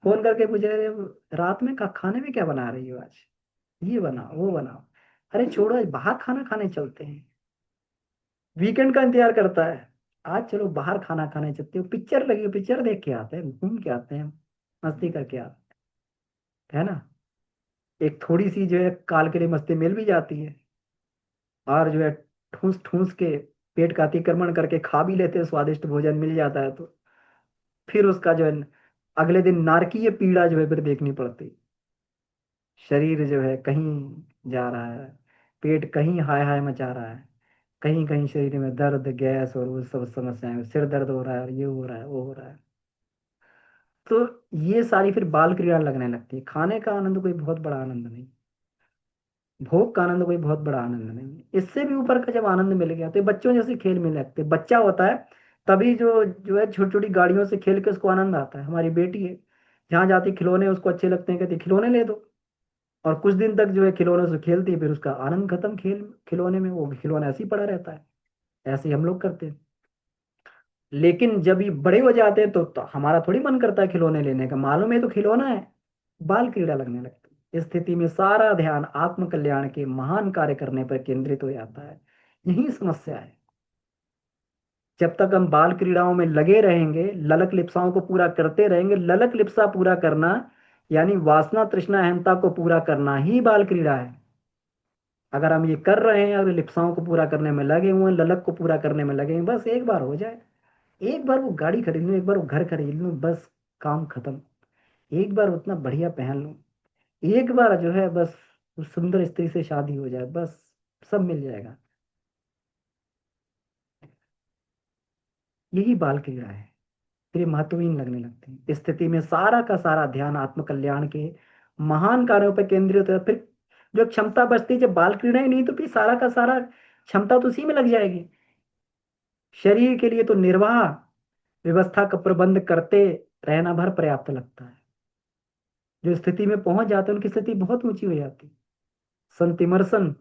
Speaker 1: फोन करके पूछे, अरे रात में खाने में क्या बना रही हो आज, ये बनाओ वो बनाओ। अरे छोड़ो, आज बाहर खाना खाने चलते हैं। वीकेंड का इंतजार करता है, आज चलो बाहर खाना खाने चलते हो, पिक्चर लगी हो, पिक्चर देख के आते हैं, घूम के आते हैं, मस्ती करके आते हैं, है ना। एक थोड़ी सी जो है काल के लिए मस्ती मिल भी जाती है, और जो है ठूस ठूस के पेट का अतिक्रमण करके खा भी लेते हैं, स्वादिष्ट भोजन मिल जाता है तो फिर उसका जो है अगले दिन नारकीय पीड़ा जो है फिर देखनी पड़ती। शरीर जो है कहीं जा रहा है, पेट कहीं हाय हाय मचा रहा है, कहीं कहीं शरीर में दर्द गैस और वो सब समस्याएं, सिर दर्द हो रहा है, और ये हो रहा है वो हो रहा है। तो ये सारी फिर बाल क्रीड़ा लगने लगती है। खाने का आनंद कोई बहुत बड़ा आनंद नहीं, भोग का आनंद कोई बहुत बड़ा आनंद नहीं है। इससे भी ऊपर का जब आनंद मिल गया तो ये बच्चों जैसे खेल में लगते, बच्चा होता है तभी जो जो है छोटी छोटी गाड़ियों से खेल के उसको आनंद आता है। हमारी बेटी है, जहाँ जाती खिलौने उसको अच्छे लगते हैं, कहती खिलौने ले दो, और कुछ दिन तक जो है खिलौनों से खेलती है, फिर उसका आनंद खत्म खेल खिलौने में, वो खिलौना ऐसे ही पड़ा रहता है। ऐसे ही हम लोग करते हैं। लेकिन जब ये बड़े हो जाते हैं तो हमारा थोड़ी मन करता है खिलौने लेने का, मालूम है तो खिलौना है, बाल क्रीड़ा लगने लगती है। इस स्थिति में सारा ध्यान आत्म कल्याण के महान कार्य करने पर केंद्रित हो जाता है। यही समस्या है। जब तक हम बाल क्रीड़ाओं में लगे रहेंगे, ललक लिप्साओं को पूरा करते रहेंगे, ललक लिप्सा पूरा करना यानी वासना तृष्णा अहंता को पूरा करना ही बाल क्रीड़ा है। अगर हम ये कर रहे हैं, अगर लिप्साओं को पूरा करने में लगे हुए हैं, ललक को पूरा करने में लगे हैं, बस एक बार हो जाए, एक बार वो गाड़ी खरीद लूँ, एक बार वो घर खरीद लूँ, बस काम खत्म। एक बार उतना बढ़िया पहन लूँ, एक बार जो है बस उस सुंदर स्त्री से शादी हो जाए, बस सब मिल जाएगा। यही बाल क्रीड़ा है। फिर ये महत्वहीन लगने लगती है। इस स्थिति में सारा का सारा ध्यान आत्म कल्याण के महान कार्यों पर केंद्रित होता है। फिर जो क्षमता बचती है, जब बाल क्रीड़ा ही नहीं तो फिर सारा का सारा क्षमता तो उसी में लग जाएगी। शरीर के लिए तो निर्वाह व्यवस्था का प्रबंध करते रहना भर पर्याप्त लगता है। जो स्थिति में पहुंच जाते हैं उनकी स्थिति बहुत ऊंची हो जाती है। संत इमर्सन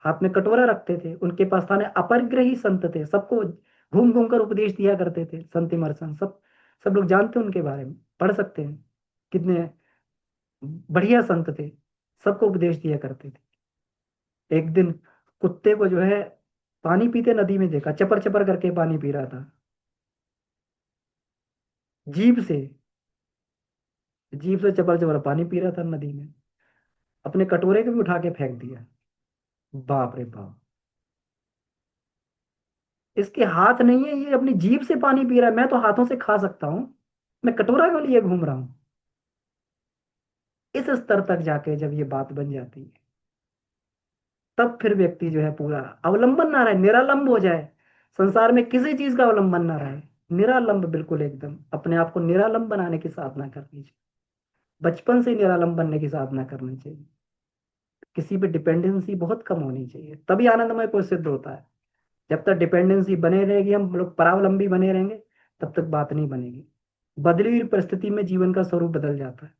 Speaker 1: हाथ में कटोरा रखते थे, उनके पास था अपरिग्रही संत थे, सबको घूम घूम कर उपदेश दिया करते थे। संत इमर्सन सब सब लोग जानते हैं उनके बारे में, पढ़ सकते हैं, कितने बढ़िया संत थे, सबको उपदेश दिया करते थे। एक दिन कुत्ते को जो है पानी पीते नदी में देखा, चपर चपर करके पानी पी रहा था, जीभ से, जीभ से चपर चपर पानी पी रहा था नदी में, अपने कटोरे को भी उठा के फेंक दिया। बाप रे बाप, इसके हाथ नहीं है, ये अपनी जीभ से पानी पी रहा है, मैं तो हाथों से खा सकता हूँ, मैं कटोरा क्यों लिए घूम रहा हूँ। इस स्तर तक जाके जब ये बात बन जाती है, तब फिर व्यक्ति जो है पूरा अवलंबन ना रहे, निरालंब हो जाए, संसार में किसी चीज का अवलंबन ना रहे, निरालंब, बिल्कुल एकदम अपने आप को निरालंब बनाने की साधना करनी चाहिए। बचपन से निरालंब बनने की साधना करनी चाहिए। किसी पे डिपेंडेंसी बहुत कम होनी चाहिए, तभी आनंदमय को सिद्ध होता है। जब तक डिपेंडेंसी बने रहेगी, हम लोग परावलंबी बने रहेंगे, तब तक बात नहीं बनेगी। बदली हुई परिस्थिति में जीवन का स्वरूप बदल जाता है।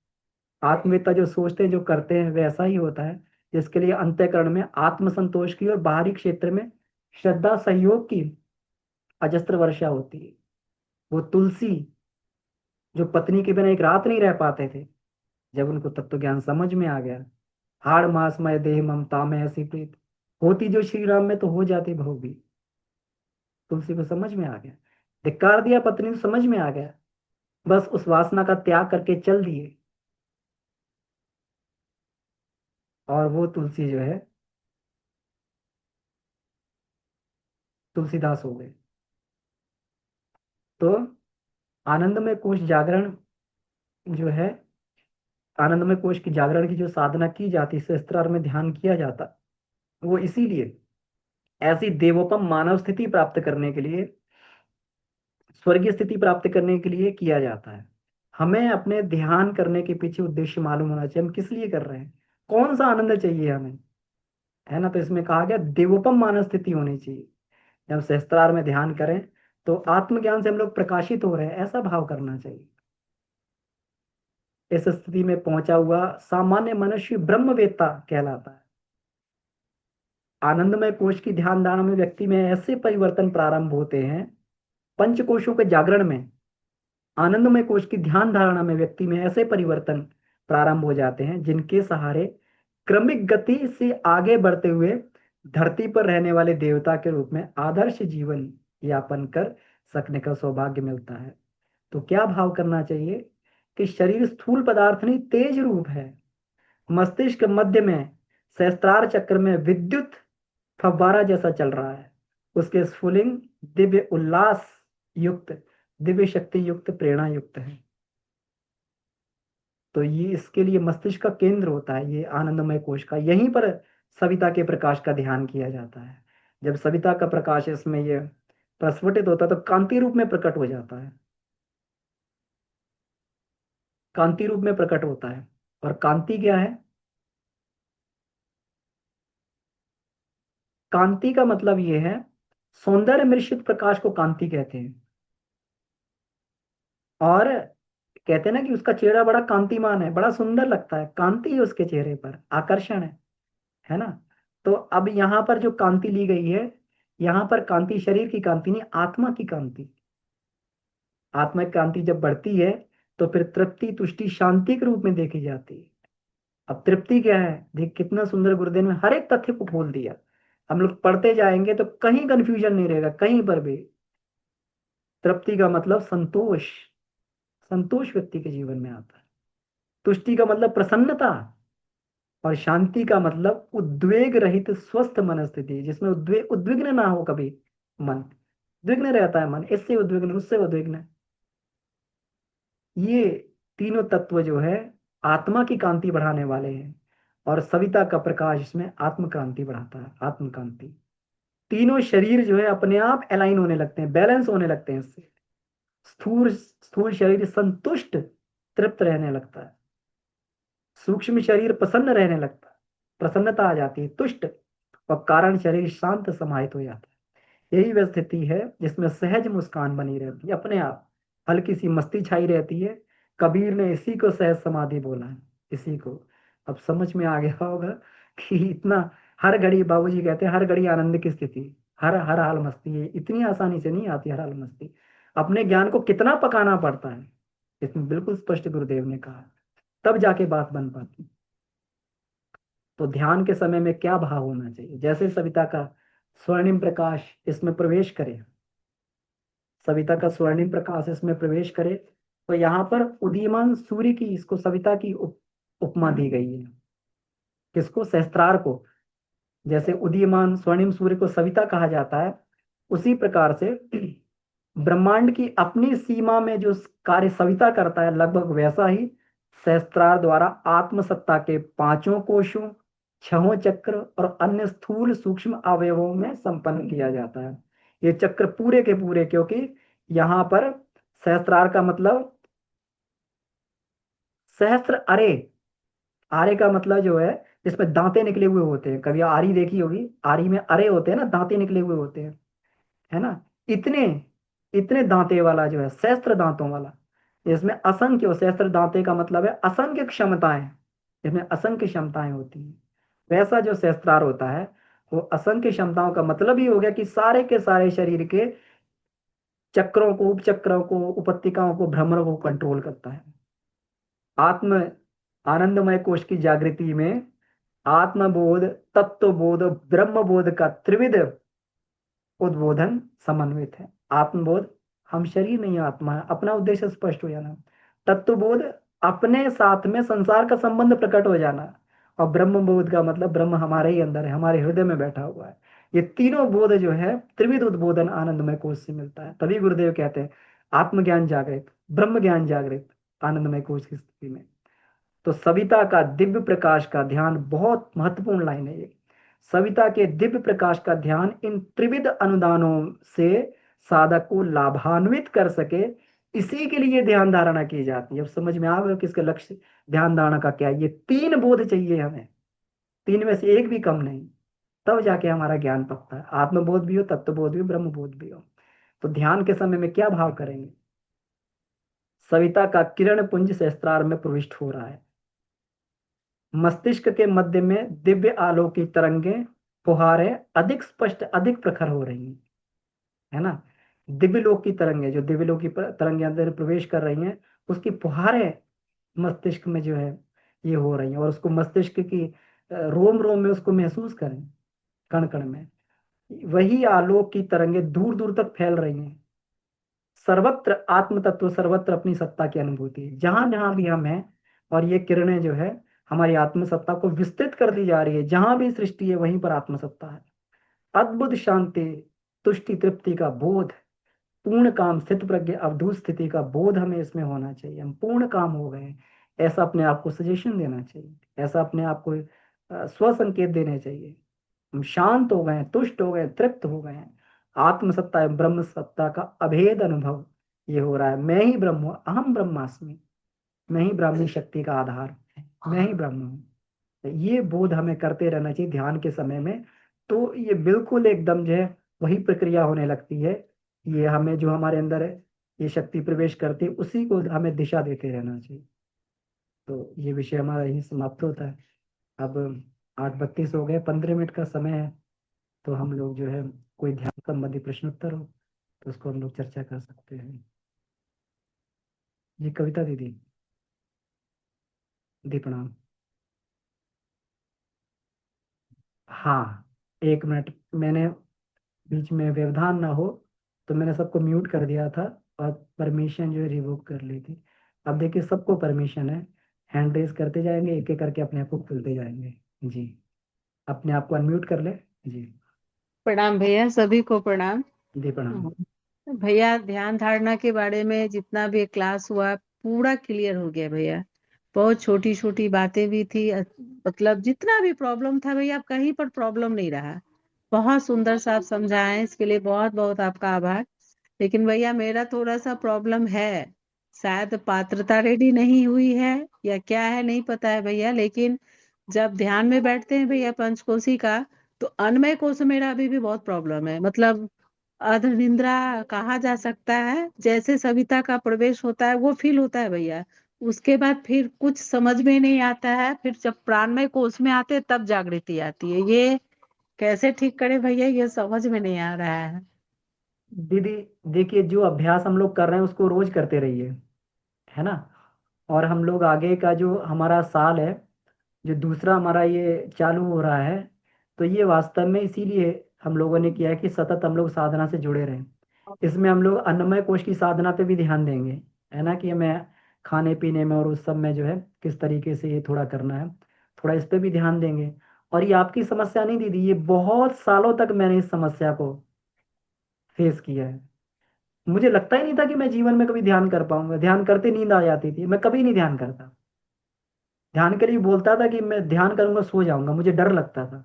Speaker 1: आत्मवेत्ता जो सोचते हैं जो करते हैं वैसा ही होता है, जिसके लिए अंतःकरण में आत्मसंतोष की और बाहरी क्षेत्र में श्रद्धा सहयोग की अजस्त्र वर्षा होती है। वो तुलसी जो पत्नी के बिना एक रात नहीं रह पाते थे, जब उनको तत्व ज्ञान समझ में आ गया, हाड़ मास मय देह ममता में ऐसी प्रीत होती जो श्री राम में तो हो जाती बहु भी। तुलसी को समझ में आ गया, धिक्कार दिया पत्नी को, समझ में आ गया, बस उस वासना का त्याग करके चल दिए, और वो तुलसी जो है तुलसीदास हो गए। तो आनंदमय कोश जागरण जो है, आनंदमय कोश की जागरण की जो साधना की जाती, सहस्त्रार में ध्यान किया जाता, वो इसीलिए ऐसी देवोपम मानव स्थिति प्राप्त करने के लिए, स्वर्गीय स्थिति प्राप्त करने के लिए किया जाता है। हमें अपने ध्यान करने के पीछे उद्देश्य मालूम होना चाहिए, हम किस लिए कर रहे हैं, कौन सा आनंद चाहिए हमें, है ना। तो इसमें कहा गया देवोपम मानव स्थिति होनी चाहिए। जब सहस्त्रार में ध्यान करें तो आत्मज्ञान से हम लोग प्रकाशित हो रहे हैं, ऐसा भाव करना चाहिए। इस स्थिति में पहुंचा हुआ सामान्य मनुष्य ब्रह्मवेत्ता कहलाता है। आनंदमय कोश की ध्यान धारणा में व्यक्ति में ऐसे परिवर्तन प्रारंभ होते हैं, पंच कोशों के जागरण में, आनंदमय कोश की ध्यान धारणा में व्यक्ति में ऐसे परिवर्तन प्रारंभ हो जाते हैं जिनके सहारे क्रमिक गति से आगे बढ़ते हुए धरती पर रहने वाले देवता के रूप में आदर्श जीवन यापन कर सकने का सौभाग्य मिलता है। तो क्या भाव करना चाहिए कि शरीर स्थूल पदार्थ नहीं, तेज रूप है। मस्तिष्क मध्य में सहस्त्रार चक्र में विद्युत फव्वारा जैसा चल रहा है। उसके स्फुलिंग दिव्य उल्लास युक्त, दिव्य शक्ति युक्त, प्रेरणा युक्त है। तो ये इसके लिए मस्तिष्क का केंद्र होता है ये आनंदमय कोश का। यहीं पर सविता के प्रकाश का ध्यान किया जाता है। जब सविता का प्रकाश इसमें ये प्रस्फुटित होता है तो कांति रूप में प्रकट हो जाता है, कांति रूप में प्रकट होता है। और कांति क्या है? कांति का मतलब ये है, सौंदर्य मिश्रित प्रकाश को कांति कहते हैं। और कहते हैं ना कि उसका चेहरा बड़ा कांतिमान है, बड़ा सुंदर लगता है, कांति है उसके चेहरे पर, आकर्षण है ना। तो अब यहाँ पर जो कांति ली गई है, यहाँ पर कांति शरीर की कांति नहीं, आत्मा की कांति। आत्मा की कांति जब बढ़ती है तो फिर तृप्ति, तुष्टि, शांति के रूप में देखी जाती है। अब तृप्ति क्या है? देख कितना सुंदर गुरुदेव ने हर एक तथ्य को खोल दिया। हम लोग पढ़ते जाएंगे तो कहीं कंफ्यूजन नहीं रहेगा, कहीं पर भी। तृप्ति का मतलब संतोष, संतोष व्यक्ति के जीवन में आता है। तुष्टि का मतलब प्रसन्नता, और शांति का मतलब उद्वेग रहित स्वस्थ मन स्थिति, जिसमें उद्विग्न ना हो कभी मन। उद्विग्न रहता है मन, इससे उद्विग्न, उससे उद्विग्न। ये तीनों तत्व जो है आत्मा की कांति बढ़ाने वाले हैं। और सविता का प्रकाश इसमें आत्म क्रांति बढ़ाता है, आत्म क्रांति। तीनों शरीर जो है अपने आप अलाइन होने लगते हैं, बैलेंस होने लगते हैं इससे। स्थूल स्थूल शरीर संतुष्ट, तृप्त रहने लगता है। सूक्ष्म शरीर प्रसन्न रहने लगता है, प्रसन्नता आ जाती है, तुष्ट। और कारण शरीर शांत समाहित हो जाता है। यही वह स्थिति है जिसमें सहज मुस्कान बनी रहती है, अपने आप हल्की सी मस्ती छाई रहती है। कबीर ने इसी को सहज समाधि बोला है, इसी को। अब समझ में आ गया होगा कि इतना हर घड़ी, बाबूजी कहते हैं हर घड़ी आनंद की स्थिति, हर हर हाल मस्ती है। इतनी आसानी से नहीं आती हर हाल मस्ती। अपने ज्ञान को कितना पकाना पड़ता है, इसमें बिल्कुल स्पष्ट गुरुदेव ने कहा, तब जाके बात बन पाती। तो ध्यान के समय में क्या भाव होना चाहिए? जैसे सविता का स्वर्णिम प्रकाश इसमें प्रवेश करे, सविता का स्वर्णिम प्रकाश इसमें प्रवेश करे, तो यहाँ पर उदीयमान सूर्य की, इसको सविता की उपमा दी गई है। किसको? सहस्त्रार को। जैसे उदीयमान स्वर्णिम सूर्य को सविता कहा जाता है, उसी प्रकार से ब्रह्मांड की अपनी सीमा में जो कार्य सविता करता है, लगभग वैसा ही सहस्त्रार द्वारा आत्मसत्ता के पांचों कोशों, छहों चक्र और अन्य स्थूल सूक्ष्म अवयवों में संपन्न किया जाता है। ये चक्र पूरे के पूरे, क्योंकि यहाँ पर सहस्त्रार का मतलब सहस्त्र अरे, आरे का मतलब जो है जिसमें दांते निकले हुए होते हैं। कभी आरी देखी होगी, आरी में अरे होते हैं ना, दांते निकले हुए होते हैं, है ना। इतने इतने दांते वाला जो है, सहस्त्र दांतों वाला, इसमें असंख्य, सहस्त्र दांते का मतलब है असंख्य क्षमताएं, इसमें असंख्य क्षमताएं होती हैं। वैसा जो सहस्त्रार होता है वो असंख्य क्षमताओं का मतलब ही हो गया कि सारे के सारे शरीर के चक्रों को, उपचक्रों को, उपत्तिकाओं को, भ्रमरों को कंट्रोल करता है। आत्म आनंदमय कोश की जागृति में आत्मबोध, तत्वबोध, ब्रह्मबोध का त्रिविध उद्बोधन समन्वित है। आत्मबोध, हम शरीर नहीं आत्मा है, अपना उद्देश्य स्पष्ट हो जाना। तत्वबोध, अपने साथ में संसार का संबंध प्रकट हो जाना। और ब्रह्म बोध का मतलब ब्रह्म हमारे ही अंदर है, हमारे हृदय में बैठा हुआ है। ये तीनों बोध जो है त्रिविध उद्बोधन आनंदमय कोश से मिलता है। तभी गुरुदेव कहते हैं आत्मज्ञान जागृत, ब्रह्म ज्ञान जागृत आनंदमय कोश की स्थिति में। तो सविता का दिव्य प्रकाश का ध्यान बहुत महत्वपूर्ण लाइन है ये। सविता के दिव्य प्रकाश का ध्यान इन त्रिविध अनुदानों से साधक को लाभान्वित कर सके, इसी के लिए ध्यान धारणा की जाती है। अब समझ में आ गया किसका लक्ष्य ध्यान धारणा का क्या है। ये तीन बोध चाहिए हमें, तीन में से एक भी कम नहीं, तब जाके हमारा ज्ञान पकता है। आत्मबोध भी हो, तत्वबोध भी हो, ब्रह्म बोध भी हो। तो ध्यान के समय में क्या भाव करेंगे? सविता का किरण पुंज सहस्त्रार में प्रविष्ट हो रहा है। मस्तिष्क के मध्य में दिव्य आलोक की तरंगें फुहारें अधिक स्पष्ट, अधिक प्रखर हो रही हैं, है ना। दिव्यलोक की तरंगें, जो दिव्यलोक की तरंगें अंदर प्रवेश कर रही हैं, उसकी फुहारें मस्तिष्क में जो है ये हो रही हैं, और उसको मस्तिष्क की रोम रोम में उसको महसूस करें, कण कण में वही आलोक की तरंगें दूर दूर तक फैल रही हैं। सर्वत्र आत्म तत्व, सर्वत्र अपनी सत्ता की अनुभूति है, जहां जहां भी हम हैं। और ये किरणें जो है हमारी आत्म सत्ता को विस्तृत कर दी जा रही है, जहां भी सृष्टि है वहीं पर आत्म सत्ता है। अद्भुत शांति, तुष्टि, तृप्ति का बोध, पूर्ण काम, स्थित प्रज्ञ अवधूत स्थिति का बोध हमें इसमें होना चाहिए। हम पूर्ण काम हो गए हैं, ऐसा अपने आप को सजेशन देना चाहिए, ऐसा अपने आप को स्व संकेत देने चाहिए। हम शांत हो गए हैं, तुष्ट हो गए हैं, तृप्त हो गए हैं। आत्म सत्ता एवं ब्रह्म सत्ता का अभेद अनुभव ये हो रहा है। मैं ही ब्रह्म हूँ, अहम ब्रह्मास्मि, मैं ही ब्राह्मी शक्ति का आधार हूँ, मैं ही ब्रह्म हूँ। ये बोध हमें करते रहना चाहिए ध्यान के समय में। तो ये बिल्कुल एकदम जो है वही प्रक्रिया होने लगती है। ये हमें जो हमारे अंदर है ये शक्ति प्रवेश करती है, उसी को हमें दिशा देते रहना चाहिए। तो ये विषय हमारा यही समाप्त होता है। अब 8:32 हो गए, 15 मिनट का समय है। तो हम लोग जो है कोई ध्यान संबंधी प्रश्न उत्तर हो तो उसको हम लोग चर्चा कर सकते हैं। जी कविता दीदी, दी प्रणाम। हाँ, 1 मिनट, मैंने बीच में व्यवधान ना हो तो मैंने सबको म्यूट कर दिया था, और परमिशन जो है रिवोक कर ली थी। अब देखिए सबको परमिशन है, हैंड रेज करते जाएंगे, एक एक करके अपने आप को खुलते जाएंगे। जी, अपने आप को अनम्यूट कर ले। जी,
Speaker 2: प्रणाम भैया, सभी को प्रणाम।
Speaker 1: दी प्रणाम।
Speaker 2: भैया, ध्यान धारणा के बारे में जितना भी क्लास हुआ पूरा क्लियर हो गया भैया। बहुत छोटी छोटी बातें भी थी, मतलब जितना भी प्रॉब्लम था भैया, अब कहीं पर प्रॉब्लम नहीं रहा। बहुत सुंदर से आप समझाएं, इसके लिए बहुत बहुत आपका आभार। लेकिन भैया, मेरा थोड़ा सा प्रॉब्लम है। शायद पात्रता रेडी नहीं हुई है या क्या है, नहीं पता है भैया। लेकिन जब ध्यान में बैठते हैं भैया पंचकोशी का, तो अन्वय कोश मेरा अभी भी बहुत प्रॉब्लम है। मतलब अर्धनिद्रा कहा जा सकता है, जैसे सविता का प्रवेश होता है वो फील होता है भैया। उसके बाद फिर कुछ समझ में नहीं आता है, फिर जब प्राणमय कोश में आते हैं, तब जागृति आती है। ये कैसे ठीक करे भैया, ये समझ में नहीं आ रहा है।
Speaker 1: दीदी देखिए, जो अभ्यास हम लोग कर रहे हैं उसको रोज करते रहिए, है ना। और हम लोग आगे का जो हमारा साल है, जो दूसरा हमारा ये चालू हो रहा है, तो ये वास्तव में इसीलिए हम लोगों ने किया है कि सतत हम लोग साधना से जुड़े रहें। इसमें हम लोग अन्नमय कोश की साधना पे भी ध्यान देंगे, है ना, कि हमें खाने पीने में और उस सब में जो है किस तरीके से ये थोड़ा करना है, थोड़ा इस पे भी ध्यान देंगे। और ये आपकी समस्या नहीं दीदी, ये बहुत सालों तक मैंने इस समस्या को फेस किया है। मुझे लगता ही नहीं था कि मैं जीवन में कभी ध्यान कर पाऊंगा। ध्यान करते नींद आ जाती थी, मैं कभी नहीं ध्यान करता। ध्यान के लिए बोलता था कि मैं ध्यान करूंगा सो जाऊंगा, मुझे डर लगता था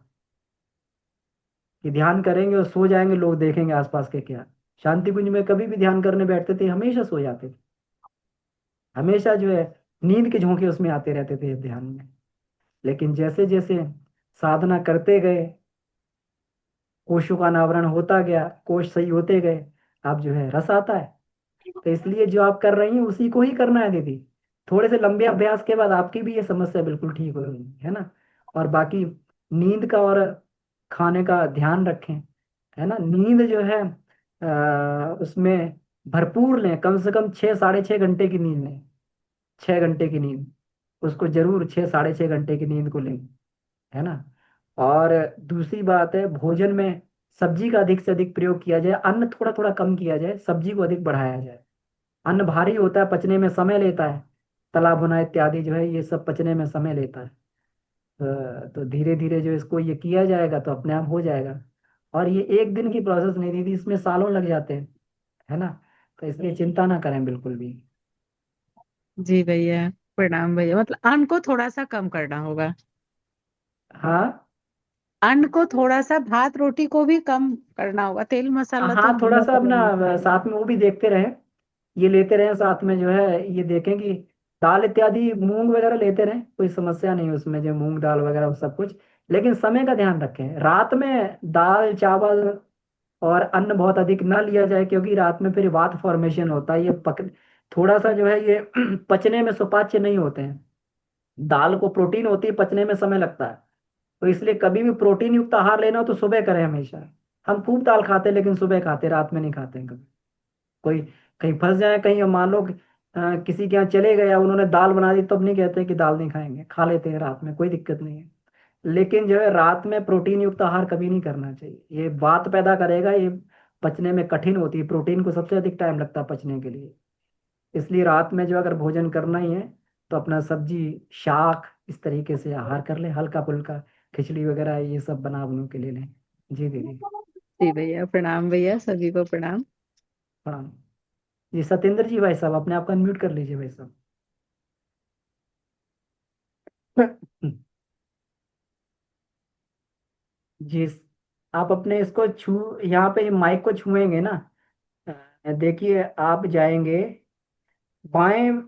Speaker 1: कि ध्यान करेंगे और सो जाएंगे, लोग देखेंगे आसपास के क्या। शांति कुंज में कभी भी ध्यान करने बैठते थे हमेशा सो जाते थे, हमेशा जो है नींद के झोंके उसमें आते रहते थे ध्यान में। लेकिन जैसे जैसे साधना करते गए, कोशों का अनावरण होता गया, कोश सही होते गए, अब जो है रस आता है। तो इसलिए जो आप कर रही हैं उसी को ही करना है दीदी। थोड़े से लंबे अभ्यास के बाद आपकी भी ये समस्या बिल्कुल ठीक हो रही है ना। और बाकी नींद का और खाने का ध्यान रखें, है ना। नींद जो है उसमें भरपूर लें, कम से कम 6 साढ़े 6 घंटे की नींद लें। 6 घंटे की नींद, उसको जरूर 6 साढ़े 6 घंटे की नींद को लें, है ना। और दूसरी बात है, भोजन में सब्जी का अधिक से अधिक प्रयोग किया जाए, अन्न थोड़ा थोड़ा कम किया जाए, सब्जी को अधिक बढ़ाया जाए। अन्न भारी होता है, पचने में समय लेता है। तला भुना इत्यादि जो है ये सब पचने में समय लेता है। तो धीरे धीरे जो इसको ये किया जाएगा तो अपने आप हो जाएगा। और ये एक दिन की प्रोसेस नहीं दीदी, इसमें सालों लग जाते हैं, है ना। तो इसलिए चिंता ना करें बिल्कुल भी।
Speaker 2: जी भैया, प्रणाम भैया। मतलब अन्न को थोड़ा सा कम करना होगा।
Speaker 1: हाँ,
Speaker 2: अन्न को थोड़ा सा, भात रोटी को भी कम करना होगा, तेल मसाला तो
Speaker 1: हाँ, थोड़ा
Speaker 2: भैया
Speaker 1: सा अपना
Speaker 2: करेंगे।
Speaker 1: साथ में वो भी देखते रहें, ये लेते रहें साथ में जो है, ये देखें कि दाल इत्यादि मूंग वगैरह लेते रहें, कोई समस्या नहीं उसमें, जो मूंग दाल वगैरह वो सब कुछ। लेकिन समय का ध्यान रखें, रात में दाल चावल और अन्न बहुत अधिक ना लिया जाए, क्योंकि रात में फिर वात फॉर्मेशन होता है, ये पक थोड़ा सा जो है ये पचने में सुपाच्य नहीं होते हैं। दाल को प्रोटीन होती है, पचने में समय लगता है। तो इसलिए कभी भी प्रोटीन युक्त आहार लेना हो तो सुबह करें हमेशा। हम खूब दाल खाते हैं लेकिन सुबह खाते हैं, रात में नहीं खाते हैं कभी। कोई कहीं फंस जाए, कहीं मान लो कि, किसी के यहाँ चले गए या उन्होंने दाल बना दी, तब नहीं कहते कि दाल नहीं खाएंगे, खा लेते हैं रात में, कोई दिक्कत नहीं है। लेकिन जो है रात में प्रोटीन युक्त आहार कभी नहीं करना चाहिए, ये बात पैदा करेगा, ये पचने में कठिन होती है, प्रोटीन को सबसे अधिक टाइम लगता है पचने के लिए। इसलिए रात में जो अगर भोजन करना ही है तो अपना सब्जी, शाक, इस तरीके से आहार कर ले, हल्का फुल्का खिचड़ी वगैरह ये सब बना बनू के ले लें। जी दीदी।
Speaker 2: जी भैया, प्रणाम भैया, सभी को प्रणाम।
Speaker 1: प्रणाम। जी सत्येंद्र जी, भाई साहब अपने आप को अनम्यूट कर लीजिए भाई साहब। जी। आप अपने इसको छू, यहाँ पे माइक को छुएंगे ना, देखिए आप जाएंगे बाएं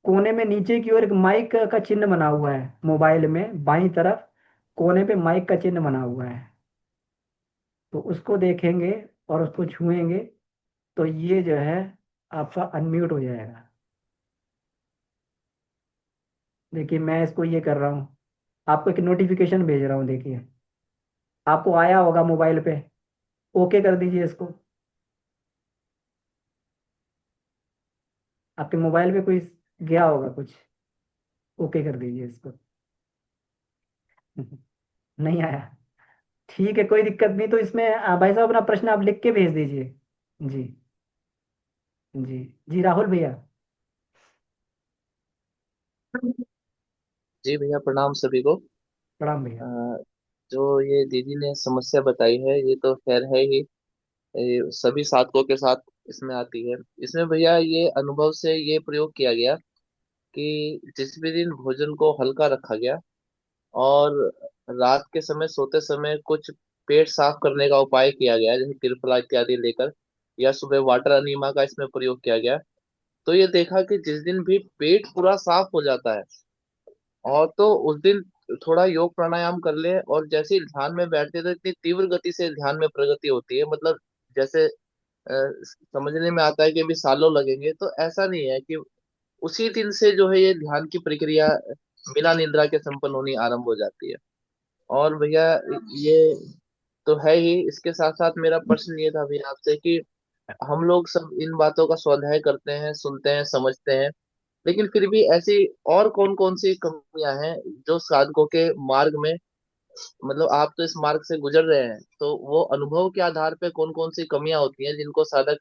Speaker 1: कोने में नीचे की ओर एक माइक का चिन्ह बना हुआ है, मोबाइल में बाईं तरफ कोने पे माइक का चिन्ह बना हुआ है। तो उसको देखेंगे और उसको छुएंगे तो ये जो है आपका अनम्यूट हो जाएगा। देखिए मैं इसको ये कर रहा हूँ, आपको एक नोटिफिकेशन भेज रहा हूँ, देखिए आपको आया होगा मोबाइल पे। ओके कर दीजिए इसको। आपके मोबाइल पे कोई गया होगा कुछ, ओके कर दीजिए इसको। नहीं आया? ठीक है, कोई दिक्कत नहीं। तो इसमें भाई साहब अपना प्रश्न आप लिख के भेज दीजिए। जी। जी। जी राहुल भैया।
Speaker 3: जी भैया, प्रणाम सभी को।
Speaker 1: प्रणाम भैया।
Speaker 3: अ, जो ये दीदी ने समस्या बताई है, ये तो खैर है ही, ये सभी साधकों के साथ इसमें आती है। इसमें भैया ये अनुभव से ये प्रयोग किया गया कि जिस भी दिन भोजन को हल्का रखा गया और रात के समय सोते समय कुछ पेट साफ करने का उपाय किया गया, जैसे त्रिफला इत्यादि लेकर, या सुबह वाटर अनीमा का इसमें प्रयोग किया गया, तो ये देखा कि जिस दिन भी पेट पूरा साफ हो जाता है, और तो उस दिन थोड़ा योग प्राणायाम कर ले, और जैसे ही ध्यान में बैठते तो इतनी तीव्र गति से ध्यान में प्रगति होती है, मतलब जैसे समझने में आता है कि अभी सालों लगेंगे, तो ऐसा नहीं है कि उसी दिन से जो है ये ध्यान की प्रक्रिया बिना निद्रा के संपन्न होनी आरंभ हो जाती है। और भैया ये तो है ही, इसके साथ साथ मेरा प्रश्न ये था भैया आपसे कि हम लोग सब इन बातों का स्वाध्याय करते हैं, सुनते हैं, समझते हैं, लेकिन फिर भी ऐसी और कौन कौन सी कमियां हैं जो साधकों के मार्ग में, मतलब आप तो इस मार्ग से गुजर रहे हैं, तो वो अनुभव के आधार पे कौन कौन सी कमियां होती हैं जिनको साधक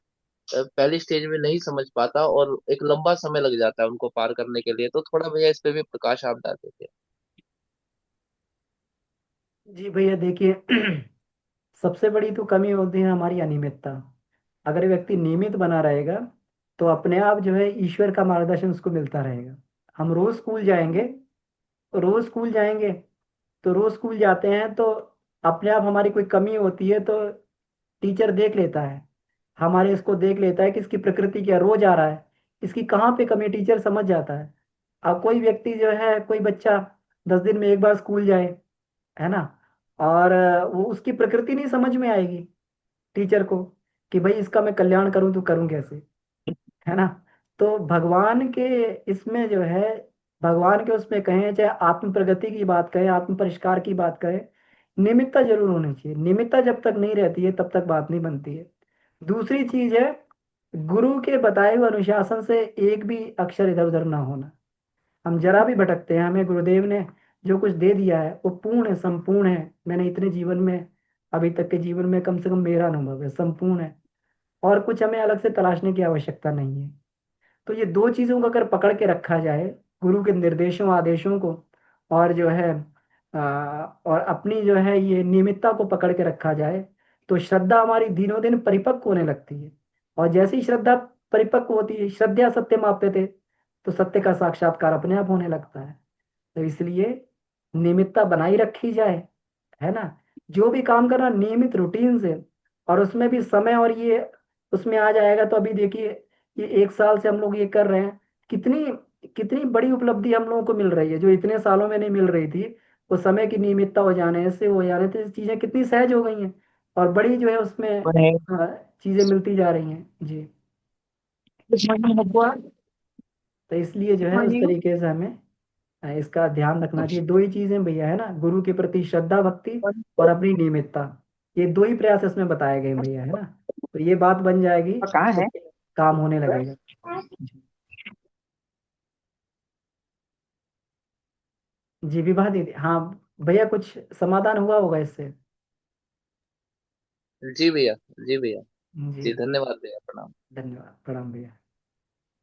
Speaker 3: पहली स्टेज में नहीं समझ पाता और एक लंबा समय लग जाता है उनको पार करने के लिए, तो थोड़ा भैया इस पे भी प्रकाश आप डाल देते
Speaker 1: जी भैया देखिए, सबसे बड़ी तो कमी होती है हमारी अनियमितता। अगर व्यक्ति नियमित बना रहेगा तो अपने आप जो है ईश्वर का मार्गदर्शन उसको मिलता रहेगा। हम रोज स्कूल जाएंगे, तो रोज स्कूल जाते हैं तो अपने आप हमारी कोई कमी होती है तो टीचर देख लेता है, हमारे इसको देख लेता है कि इसकी प्रकृति क्या, रोज आ रहा है, इसकी कहाँ पे कमी, टीचर समझ जाता है। अब कोई व्यक्ति जो है, कोई बच्चा 10 दिन में एक बार स्कूल जाए, है ना, और वो उसकी प्रकृति नहीं समझ में आएगी टीचर को कि भाई इसका मैं कल्याण करूं तो करूं कैसे, है ना। तो भगवान के इसमें जो है, भगवान के उसमें कहें, चाहे आत्म प्रगति की बात करें, आत्म परिष्कार की बात करें, निमित्ता जरूर होनी चाहिए। निमित्ता जब तक नहीं रहती है तब तक बात नहीं बनती है। दूसरी चीज है, गुरु के बताए हुए अनुशासन से एक भी अक्षर इधर उधर ना होना। हम जरा भी भटकते हैं, हमें गुरुदेव ने जो कुछ दे दिया है वो पूर्ण है, संपूर्ण है। मैंने इतने जीवन में, अभी तक के जीवन में कम से कम मेरा अनुभव है, संपूर्ण है। और कुछ हमें अलग से तलाशने की आवश्यकता नहीं है। तो ये दो चीजों को अगर पकड़ के रखा जाए, गुरु के निर्देशों आदेशों को, और जो है और अपनी जो है ये नियमितता को पकड़ के रखा जाए, तो श्रद्धा हमारी दिनों दिन परिपक्व होने लगती है। और जैसे ही श्रद्धा परिपक्व होती है, श्रद्धा सत्य मापते थे, तो सत्य का साक्षात्कार अपने आप होने लगता है। तो इसलिए नियमितता बनाई रखी जाए, है ना। जो भी काम करना नियमित रूटीन से, और उसमें भी समय, और ये उसमें आ जाएगा। तो अभी देखिए, ये 1 साल से हम लोग ये कर रहे हैं, कितनी कितनी बड़ी उपलब्धि हम लोगों को मिल रही है, जो इतने सालों में नहीं मिल रही थी। वो समय की नियमितता हो जाने से, हो जाने से चीजें कितनी सहज हो गई हैं, और बड़ी जो है उसमें
Speaker 3: हैं।
Speaker 1: चीजें मिलती जा रही हैं। जी। तो इसलिए जो है उस तरीके से हमें इसका ध्यान रखना चाहिए। दो ही चीजें भैया है ना, गुरु के प्रति श्रद्धा भक्ति और अपनी नियमितता, ये दो ही प्रयास इसमें बताए गए हैं भैया, है ना। तो ये बात बन जाएगी
Speaker 2: कहाँ
Speaker 1: तो
Speaker 2: है?
Speaker 1: काम होने लगेगा। जी। जी विभा दीदी, हाँ भैया कुछ समाधान हुआ होगा इससे।
Speaker 3: जी भैया, जी भैया,
Speaker 1: जी
Speaker 3: जी धन्यवाद भैया, प्रणाम।
Speaker 1: धन्यवाद, प्रणाम भैया।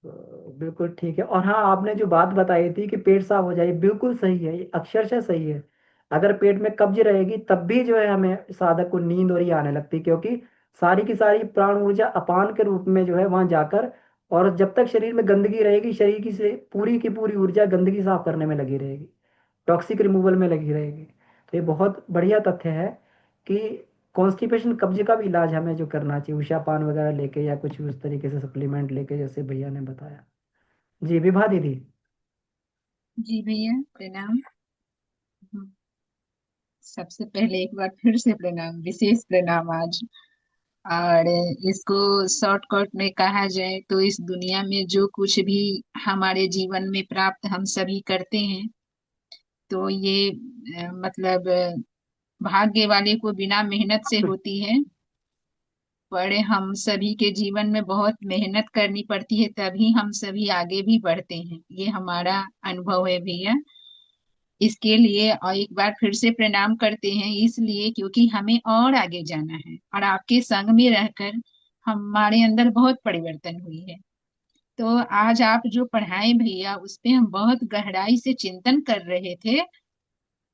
Speaker 1: तो बिल्कुल ठीक है। और हाँ, आपने जो बात बताई थी कि पेट साफ हो जाए, बिल्कुल सही है, ये अक्षरशः सही है। अगर पेट में कब्ज रहेगी तब भी जो है हमें साधक को नींद और ये आने लगती है, क्योंकि सारी की सारी प्राण ऊर्जा अपान के रूप में जो है वहां जाकर, और जब तक शरीर में गंदगी रहेगी, शरीर की पूरी ऊर्जा गंदगी साफ करने में लगी रहेगी, टॉक्सिक रिमूवल में लगी रहेगी। तो ये बहुत बढ़िया तथ्य है कि कॉन्स्टिपेशन, कब्ज का भी इलाज हमें जो करना चाहिए, उषा पान वगैरह लेके या कुछ उस तरीके से सप्लीमेंट लेके, जैसे भैया ने बताया। जी विभा दीदी।
Speaker 4: जी भैया प्रणाम। हम्म, सबसे पहले एक बार फिर से प्रणाम, विशेष प्रणाम आज। और इसको शॉर्टकट में कहा जाए तो इस दुनिया में जो कुछ भी हमारे जीवन में प्राप्त हम सभी करते हैं, तो ये मतलब भाग्य वाले को बिना मेहनत से होती है। पर हम सभी के जीवन में बहुत मेहनत करनी पड़ती है, तभी हम सभी आगे भी बढ़ते हैं। ये हमारा अनुभव है भैया। इसके लिए और एक बार फिर से प्रणाम करते हैं, इसलिए क्योंकि हमें और आगे जाना है और आपके संग में रहकर हमारे अंदर बहुत परिवर्तन हुई है। तो आज आप जो पढ़ाए भैया, उस पे हम बहुत गहराई से चिंतन कर रहे थे।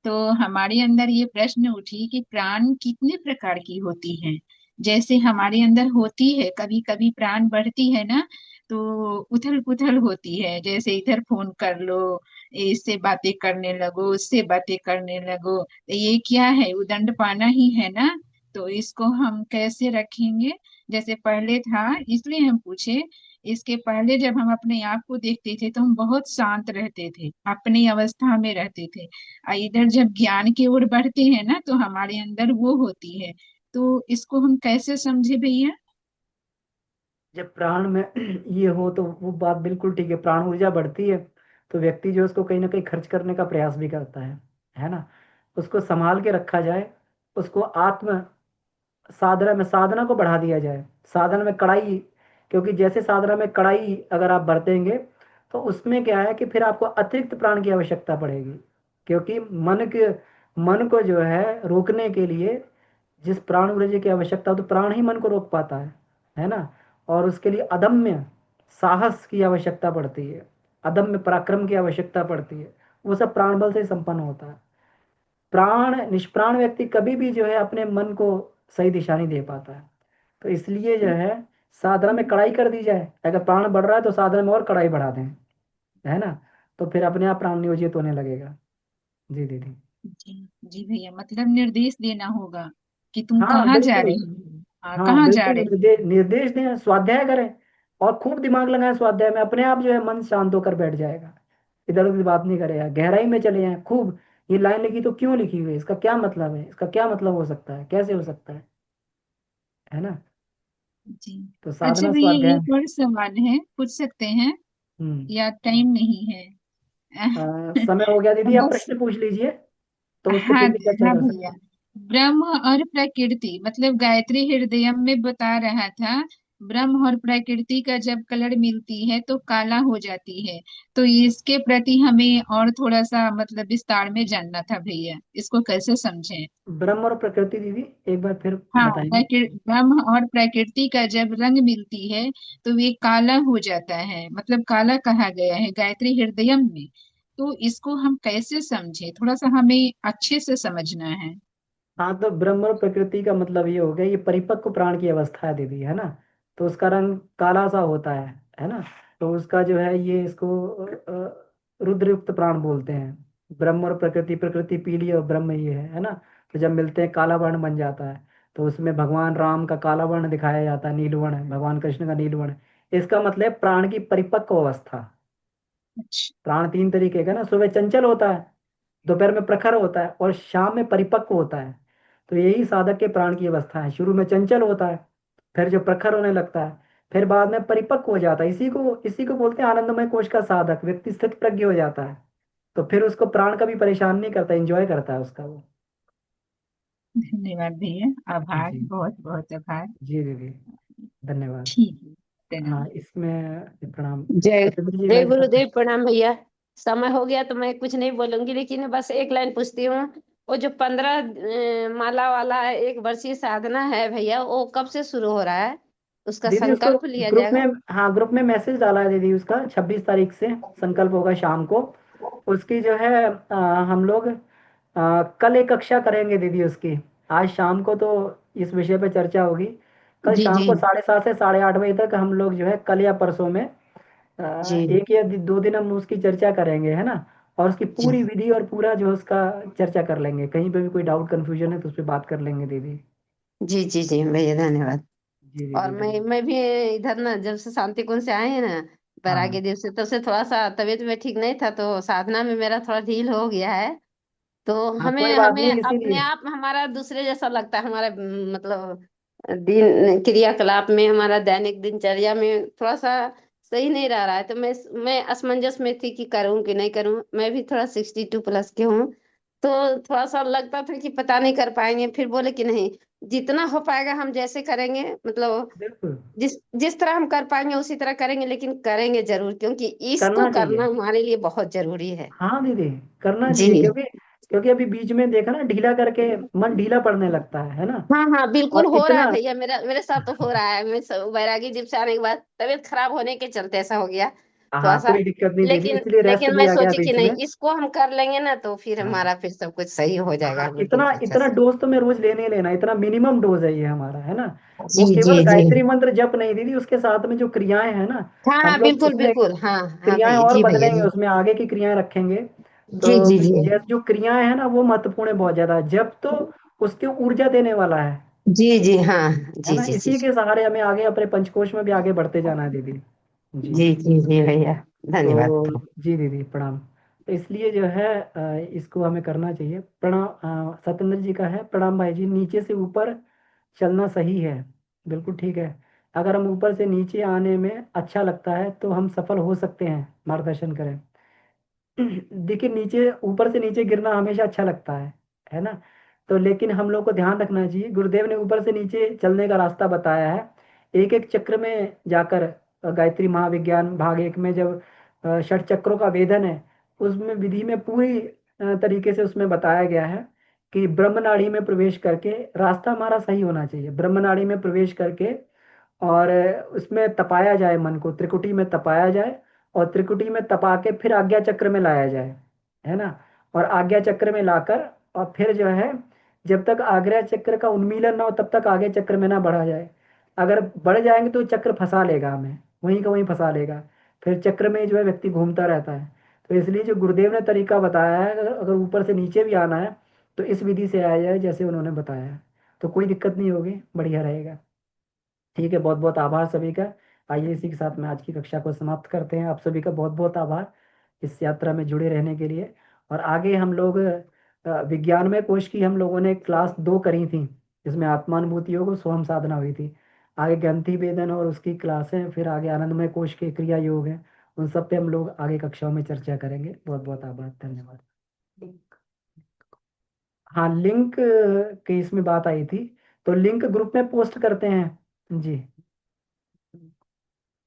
Speaker 4: तो हमारे अंदर ये प्रश्न उठी कि प्राण कितने प्रकार की होती हैं। जैसे हमारे अंदर होती है, कभी कभी प्राण बढ़ती है ना, तो उथल पुथल होती है, जैसे इधर फोन कर लो, इससे बातें करने लगो, उससे बातें करने लगो, तो ये क्या है, उदंड पाना ही है ना। तो इसको हम कैसे रखेंगे? जैसे पहले था, इसलिए हम पूछे। इसके पहले जब हम अपने आप को देखते थे तो हम बहुत शांत रहते थे, अपनी अवस्था में रहते थे। इधर जब ज्ञान की ओर बढ़ते हैं ना, तो हमारे अंदर वो होती है। तो इसको हम कैसे समझे भैया?
Speaker 1: जब प्राण में ये हो तो वो बात बिल्कुल ठीक है, प्राण ऊर्जा बढ़ती है तो व्यक्ति जो है उसको कहीं ना कहीं खर्च करने का प्रयास भी करता है ना। उसको संभाल के रखा जाए, उसको आत्म साधना को बढ़ा दिया जाए, साधना में कड़ाई। क्योंकि जैसे साधना में कड़ाई अगर आप बरतेंगे तो उसमें क्या है कि फिर आपको अतिरिक्त प्राण की आवश्यकता पड़ेगी, क्योंकि मन को जो है रोकने के लिए जिस प्राण ऊर्जा की आवश्यकता हो, तो प्राण ही मन को रोक पाता है ना। और उसके लिए अदम्य साहस की आवश्यकता पड़ती है, अदम्य पराक्रम की आवश्यकता पड़ती है। वो सब प्राण बल से संपन्न होता है। निष्प्राण व्यक्ति कभी भी जो है अपने मन को सही दिशा नहीं दे पाता है। तो इसलिए जो है साधना में कड़ाई कर दी जाए, अगर प्राण बढ़ रहा है तो साधना में और कड़ाई बढ़ा दें, है ना। तो फिर अपने आप प्राण नियोजित होने लगेगा। जी दीदी।
Speaker 4: जी जी भैया, मतलब निर्देश देना होगा कि तुम
Speaker 1: हाँ
Speaker 4: कहाँ जा
Speaker 1: बिल्कुल।
Speaker 4: रहे हो। हाँ,
Speaker 1: हाँ
Speaker 4: कहाँ जा
Speaker 1: बिल्कुल,
Speaker 4: रहे हो।
Speaker 1: निर्देश दें, स्वाध्याय करें और खूब दिमाग लगाएं स्वाध्याय में, अपने आप जो है मन शांत होकर बैठ जाएगा, इधर उधर बात नहीं करेगा, गहराई में चले जाएं खूब। ये लाइन लिखी तो क्यों लिखी हुई है, इसका क्या मतलब है, इसका क्या मतलब हो सकता है, कैसे हो सकता है ना।
Speaker 4: जी।
Speaker 1: तो
Speaker 4: अच्छा
Speaker 1: साधना
Speaker 4: भैया,
Speaker 1: स्वाध्याय।
Speaker 4: एक और सवाल है, पूछ सकते हैं
Speaker 1: हम्म।
Speaker 4: या टाइम नहीं है?
Speaker 1: समय हो गया दीदी, आप
Speaker 4: बस।
Speaker 1: प्रश्न पूछ लीजिए, तो उस पर
Speaker 4: हाँ
Speaker 1: फिर भी चर्चा
Speaker 4: हाँ
Speaker 1: कर सकते
Speaker 4: भैया,
Speaker 1: हैं।
Speaker 4: ब्रह्म और प्रकृति, मतलब गायत्री हृदयम में बता रहा था, ब्रह्म और प्रकृति का जब कलर मिलती है तो काला हो जाती है। तो इसके प्रति हमें और थोड़ा सा मतलब विस्तार में जानना था भैया, इसको कैसे समझें?
Speaker 1: ब्रह्म और प्रकृति दीदी, एक बार फिर
Speaker 4: हाँ,
Speaker 1: बताएंगे।
Speaker 4: ब्रह्म और प्रकृति का जब रंग मिलती है तो वे काला हो जाता है, मतलब काला कहा गया है गायत्री हृदयम में। तो इसको हम कैसे समझे, थोड़ा सा हमें अच्छे से समझना है।
Speaker 1: हाँ, तो ब्रह्म और प्रकृति का मतलब ये हो गया, ये परिपक्व प्राण की अवस्था है दीदी, है ना। तो उसका रंग काला सा होता है ना। तो उसका जो है ये इसको रुद्रयुक्त प्राण बोलते हैं। ब्रह्म और प्रकृति, प्रकृति पीली और ब्रह्म ये है ना। तो जब मिलते हैं काला वर्ण बन जाता है। तो उसमें भगवान राम का काला वर्ण दिखाया जाता है, नीलवर्ण, भगवान कृष्ण का नीलवर्ण। इसका मतलब है प्राण की परिपक्व अवस्था।
Speaker 4: अच्छा।
Speaker 1: प्राण तीन तरीके का ना, सुबह चंचल होता है, दोपहर में प्रखर होता है और शाम में परिपक्व होता है। तो यही साधक के प्राण की अवस्था है, शुरू में चंचल होता है, फिर जो प्रखर होने लगता है, फिर बाद में परिपक्व हो जाता है। इसी को बोलते हैं आनंदमय कोश का साधक, व्यक्ति स्थित प्रज्ञ हो जाता है। तो फिर उसको प्राण कभी परेशान नहीं करता, एंजॉय करता है उसका वो।
Speaker 4: धन्यवाद भैया, आभार,
Speaker 1: जी
Speaker 4: बहुत बहुत आभार।
Speaker 1: जी दीदी, धन्यवाद।
Speaker 4: ठीक है,
Speaker 1: हाँ
Speaker 4: प्रणाम।
Speaker 1: इसमें प्रणाम।
Speaker 5: जय
Speaker 1: सत्येंद्र जी
Speaker 5: जय
Speaker 1: मैं
Speaker 5: गुरुदेव, प्रणाम भैया। समय हो गया तो मैं कुछ नहीं बोलूंगी, लेकिन बस एक लाइन पूछती हूँ। वो जो 15 माला वाला एक वर्षीय साधना है भैया, वो कब से शुरू हो रहा है? उसका
Speaker 1: दीदी उसको
Speaker 5: संकल्प लिया
Speaker 1: ग्रुप में,
Speaker 5: जाएगा?
Speaker 1: हाँ ग्रुप में मैसेज डाला है दीदी, उसका 26 तारीख से संकल्प होगा शाम को। उसकी जो है हम लोग कल एक कक्षा करेंगे दीदी उसकी। आज शाम को तो इस विषय पे चर्चा होगी। कल
Speaker 5: जी
Speaker 1: शाम
Speaker 5: जी
Speaker 1: को 7:30 से 8:30 बजे तक हम लोग जो है कल या परसों में
Speaker 5: जी
Speaker 1: 1 या 2 दिन हम उसकी चर्चा करेंगे, है ना। और उसकी
Speaker 5: जी
Speaker 1: पूरी विधि और पूरा जो उसका चर्चा कर लेंगे, कहीं पे भी कोई डाउट कंफ्यूजन है तो उस पर बात कर लेंगे दीदी।
Speaker 5: जी जी जी भैया, धन्यवाद।
Speaker 1: जी
Speaker 5: और
Speaker 1: दीदी धन्यवाद।
Speaker 5: मैं भी इधर ना, जब से शांति कुंज से आए हैं ना,
Speaker 1: हाँ
Speaker 5: बैरागी देव से, तब से थोड़ा सा तबीयत में ठीक नहीं था, तो साधना में मेरा थोड़ा ढील हो गया है। तो
Speaker 1: हाँ
Speaker 5: हमें
Speaker 1: कोई बात
Speaker 5: हमें
Speaker 1: नहीं,
Speaker 5: अपने
Speaker 1: इसीलिए।
Speaker 5: आप हमारा दूसरे जैसा लगता है, हमारे मतलब दिन क्रियाकलाप में, हमारा दैनिक दिनचर्या में थोड़ा सा सही नहीं रह रहा है। तो मैं असमंजस में थी कि करूं कि नहीं करूं। मैं भी थोड़ा 62 प्लस के हूँ, तो थोड़ा सा लगता था कि पता नहीं कर पाएंगे। फिर बोले कि नहीं, जितना हो पाएगा हम जैसे करेंगे, मतलब
Speaker 1: बिल्कुल
Speaker 5: जिस जिस तरह हम कर पाएंगे उसी तरह करेंगे, लेकिन करेंगे जरूर, क्योंकि इसको
Speaker 1: करना
Speaker 5: करना
Speaker 1: चाहिए।
Speaker 5: हमारे लिए बहुत जरूरी है।
Speaker 1: हाँ दीदी करना
Speaker 5: जी
Speaker 1: चाहिए, क्योंकि क्योंकि अभी बीच में देखा ना, ढीला करके मन ढीला पड़ने लगता है ना।
Speaker 5: हाँ हाँ, बिल्कुल
Speaker 1: और
Speaker 5: हो रहा है
Speaker 1: इतना,
Speaker 5: भैया, मेरे साथ तो हो रहा है। बैरागी जीप से आने के बाद तबीयत खराब होने के चलते ऐसा हो गया थोड़ा
Speaker 1: हाँ
Speaker 5: सा।
Speaker 1: कोई दिक्कत नहीं दीदी,
Speaker 5: लेकिन
Speaker 1: इसलिए रेस्ट
Speaker 5: लेकिन मैं
Speaker 1: लिया गया
Speaker 5: सोची कि
Speaker 1: बीच में।
Speaker 5: नहीं, इसको हम कर लेंगे ना, तो फिर
Speaker 1: हाँ
Speaker 5: हमारा फिर सब कुछ सही हो
Speaker 1: हाँ
Speaker 5: जाएगा गुरुदेव
Speaker 1: इतना
Speaker 5: की इच्छा
Speaker 1: इतना
Speaker 5: से।
Speaker 1: डोज तो मैं रोज लेने ही लेना, इतना मिनिमम डोज है ये हमारा, है ना। वो
Speaker 5: जी जी
Speaker 1: केवल
Speaker 5: जी।
Speaker 1: गायत्री मंत्र जप नहीं दीदी, उसके साथ में जो क्रियाएं हैं ना,
Speaker 5: हाँ
Speaker 1: हम
Speaker 5: हाँ,
Speaker 1: लोग
Speaker 5: बिल्कुल
Speaker 1: उसमें
Speaker 5: बिल्कुल, हाँ हाँ
Speaker 1: क्रियाएं
Speaker 5: भैया,
Speaker 1: और
Speaker 5: जी भैया
Speaker 1: बदलेंगे,
Speaker 5: जी।
Speaker 1: उसमें आगे की क्रियाएं रखेंगे।
Speaker 5: जी
Speaker 1: तो
Speaker 5: जी जी
Speaker 1: ये जो क्रियाएं हैं ना वो महत्वपूर्ण है बहुत ज्यादा। जप तो उसकी ऊर्जा देने वाला
Speaker 5: जी जी, हाँ
Speaker 1: है
Speaker 5: जी
Speaker 1: ना।
Speaker 5: जी जी
Speaker 1: इसी के सहारे हमें आगे अपने पंचकोश में भी आगे बढ़ते जाना है दीदी। जी।
Speaker 5: जी जी जी भैया, धन्यवाद।
Speaker 1: तो जी दीदी प्रणाम। तो इसलिए जो है इसको हमें करना चाहिए। प्रणाम सत्येंद्र जी का है, प्रणाम भाई जी। नीचे से ऊपर चलना सही है, बिल्कुल ठीक है। अगर हम ऊपर से नीचे आने में अच्छा लगता है तो हम सफल हो सकते हैं, मार्गदर्शन करें। देखिए नीचे, ऊपर से नीचे गिरना हमेशा अच्छा लगता है ना। तो लेकिन हम लोग को ध्यान रखना चाहिए, गुरुदेव ने ऊपर से नीचे चलने का रास्ता बताया है। एक एक चक्र में जाकर गायत्री महाविज्ञान भाग 1 में जब षट चक्रों का वेदन है, उसमें विधि में पूरी तरीके से उसमें बताया गया है कि ब्रह्म नाड़ी में प्रवेश करके रास्ता हमारा सही होना चाहिए। ब्रह्म नाड़ी में प्रवेश करके और उसमें तपाया जाए, मन को त्रिकुटी में तपाया जाए, और त्रिकुटी में तपा के फिर आज्ञा चक्र में लाया जाए, है ना। और आज्ञा चक्र में लाकर और फिर जो है, जब तक आज्ञा चक्र का उन्मीलन ना हो तब तक आगे चक्र में ना बढ़ा जाए। अगर बढ़ जाएंगे तो चक्र फंसा लेगा हमें, वहीं का वहीं फंसा लेगा। फिर चक्र में जो है व्यक्ति घूमता रहता है। तो इसलिए जो गुरुदेव ने तरीका बताया है, अगर अगर ऊपर से नीचे भी आना है तो इस विधि से आया जाए जैसे उन्होंने बताया है, तो कोई दिक्कत नहीं होगी, बढ़िया रहेगा। ठीक है, बहुत बहुत आभार सभी का। आइए इसी के साथ में आज की कक्षा को समाप्त करते हैं। आप सभी का बहुत बहुत आभार इस यात्रा में जुड़े रहने के लिए। और आगे हम लोग विज्ञानमय कोश की हम लोगों ने क्लास 2 करी थी, जिसमें आत्मानुभूति योग और स्वयं साधना हुई थी। आगे ग्रंथि वेदन और उसकी क्लासें, फिर आगे आनंदमय कोश के क्रिया योग है, उन सब पे हम लोग आगे कक्षाओं में चर्चा करेंगे। बहुत बहुत आभार, धन्यवाद। हाँ लिंक की इसमें बात आई थी, तो लिंक ग्रुप में पोस्ट करते हैं जी।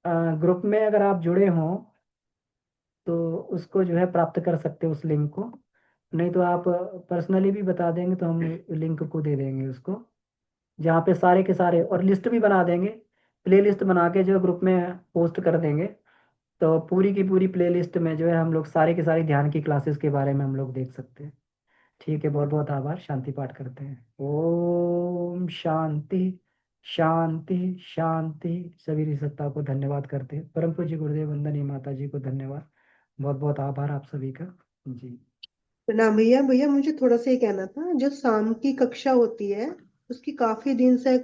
Speaker 1: ग्रुप में अगर आप जुड़े हों तो उसको जो है प्राप्त कर सकते हो उस लिंक को। नहीं तो आप पर्सनली भी बता देंगे तो हम लिंक को दे देंगे उसको, जहाँ पे सारे के सारे, और लिस्ट भी बना देंगे। प्ले लिस्ट बना के जो ग्रुप में पोस्ट कर देंगे, तो पूरी की पूरी प्ले लिस्ट में जो है हम लोग सारी की सारी ध्यान की क्लासेस के बारे में हम लोग देख सकते हैं। ठीक है, बहुत बहुत आभार। शांति पाठ करते हैं। ओम शांति शांति शांति। सभी सत्ता को धन्यवाद करते हैं। परम पूज्य गुरुदेव वंदनीय माता जी को धन्यवाद। बहुत बहुत आभार आप सभी का। जी
Speaker 6: प्रणाम भैया। भैया मुझे थोड़ा सा ये कहना था, जो शाम की कक्षा होती है उसकी काफी दिन से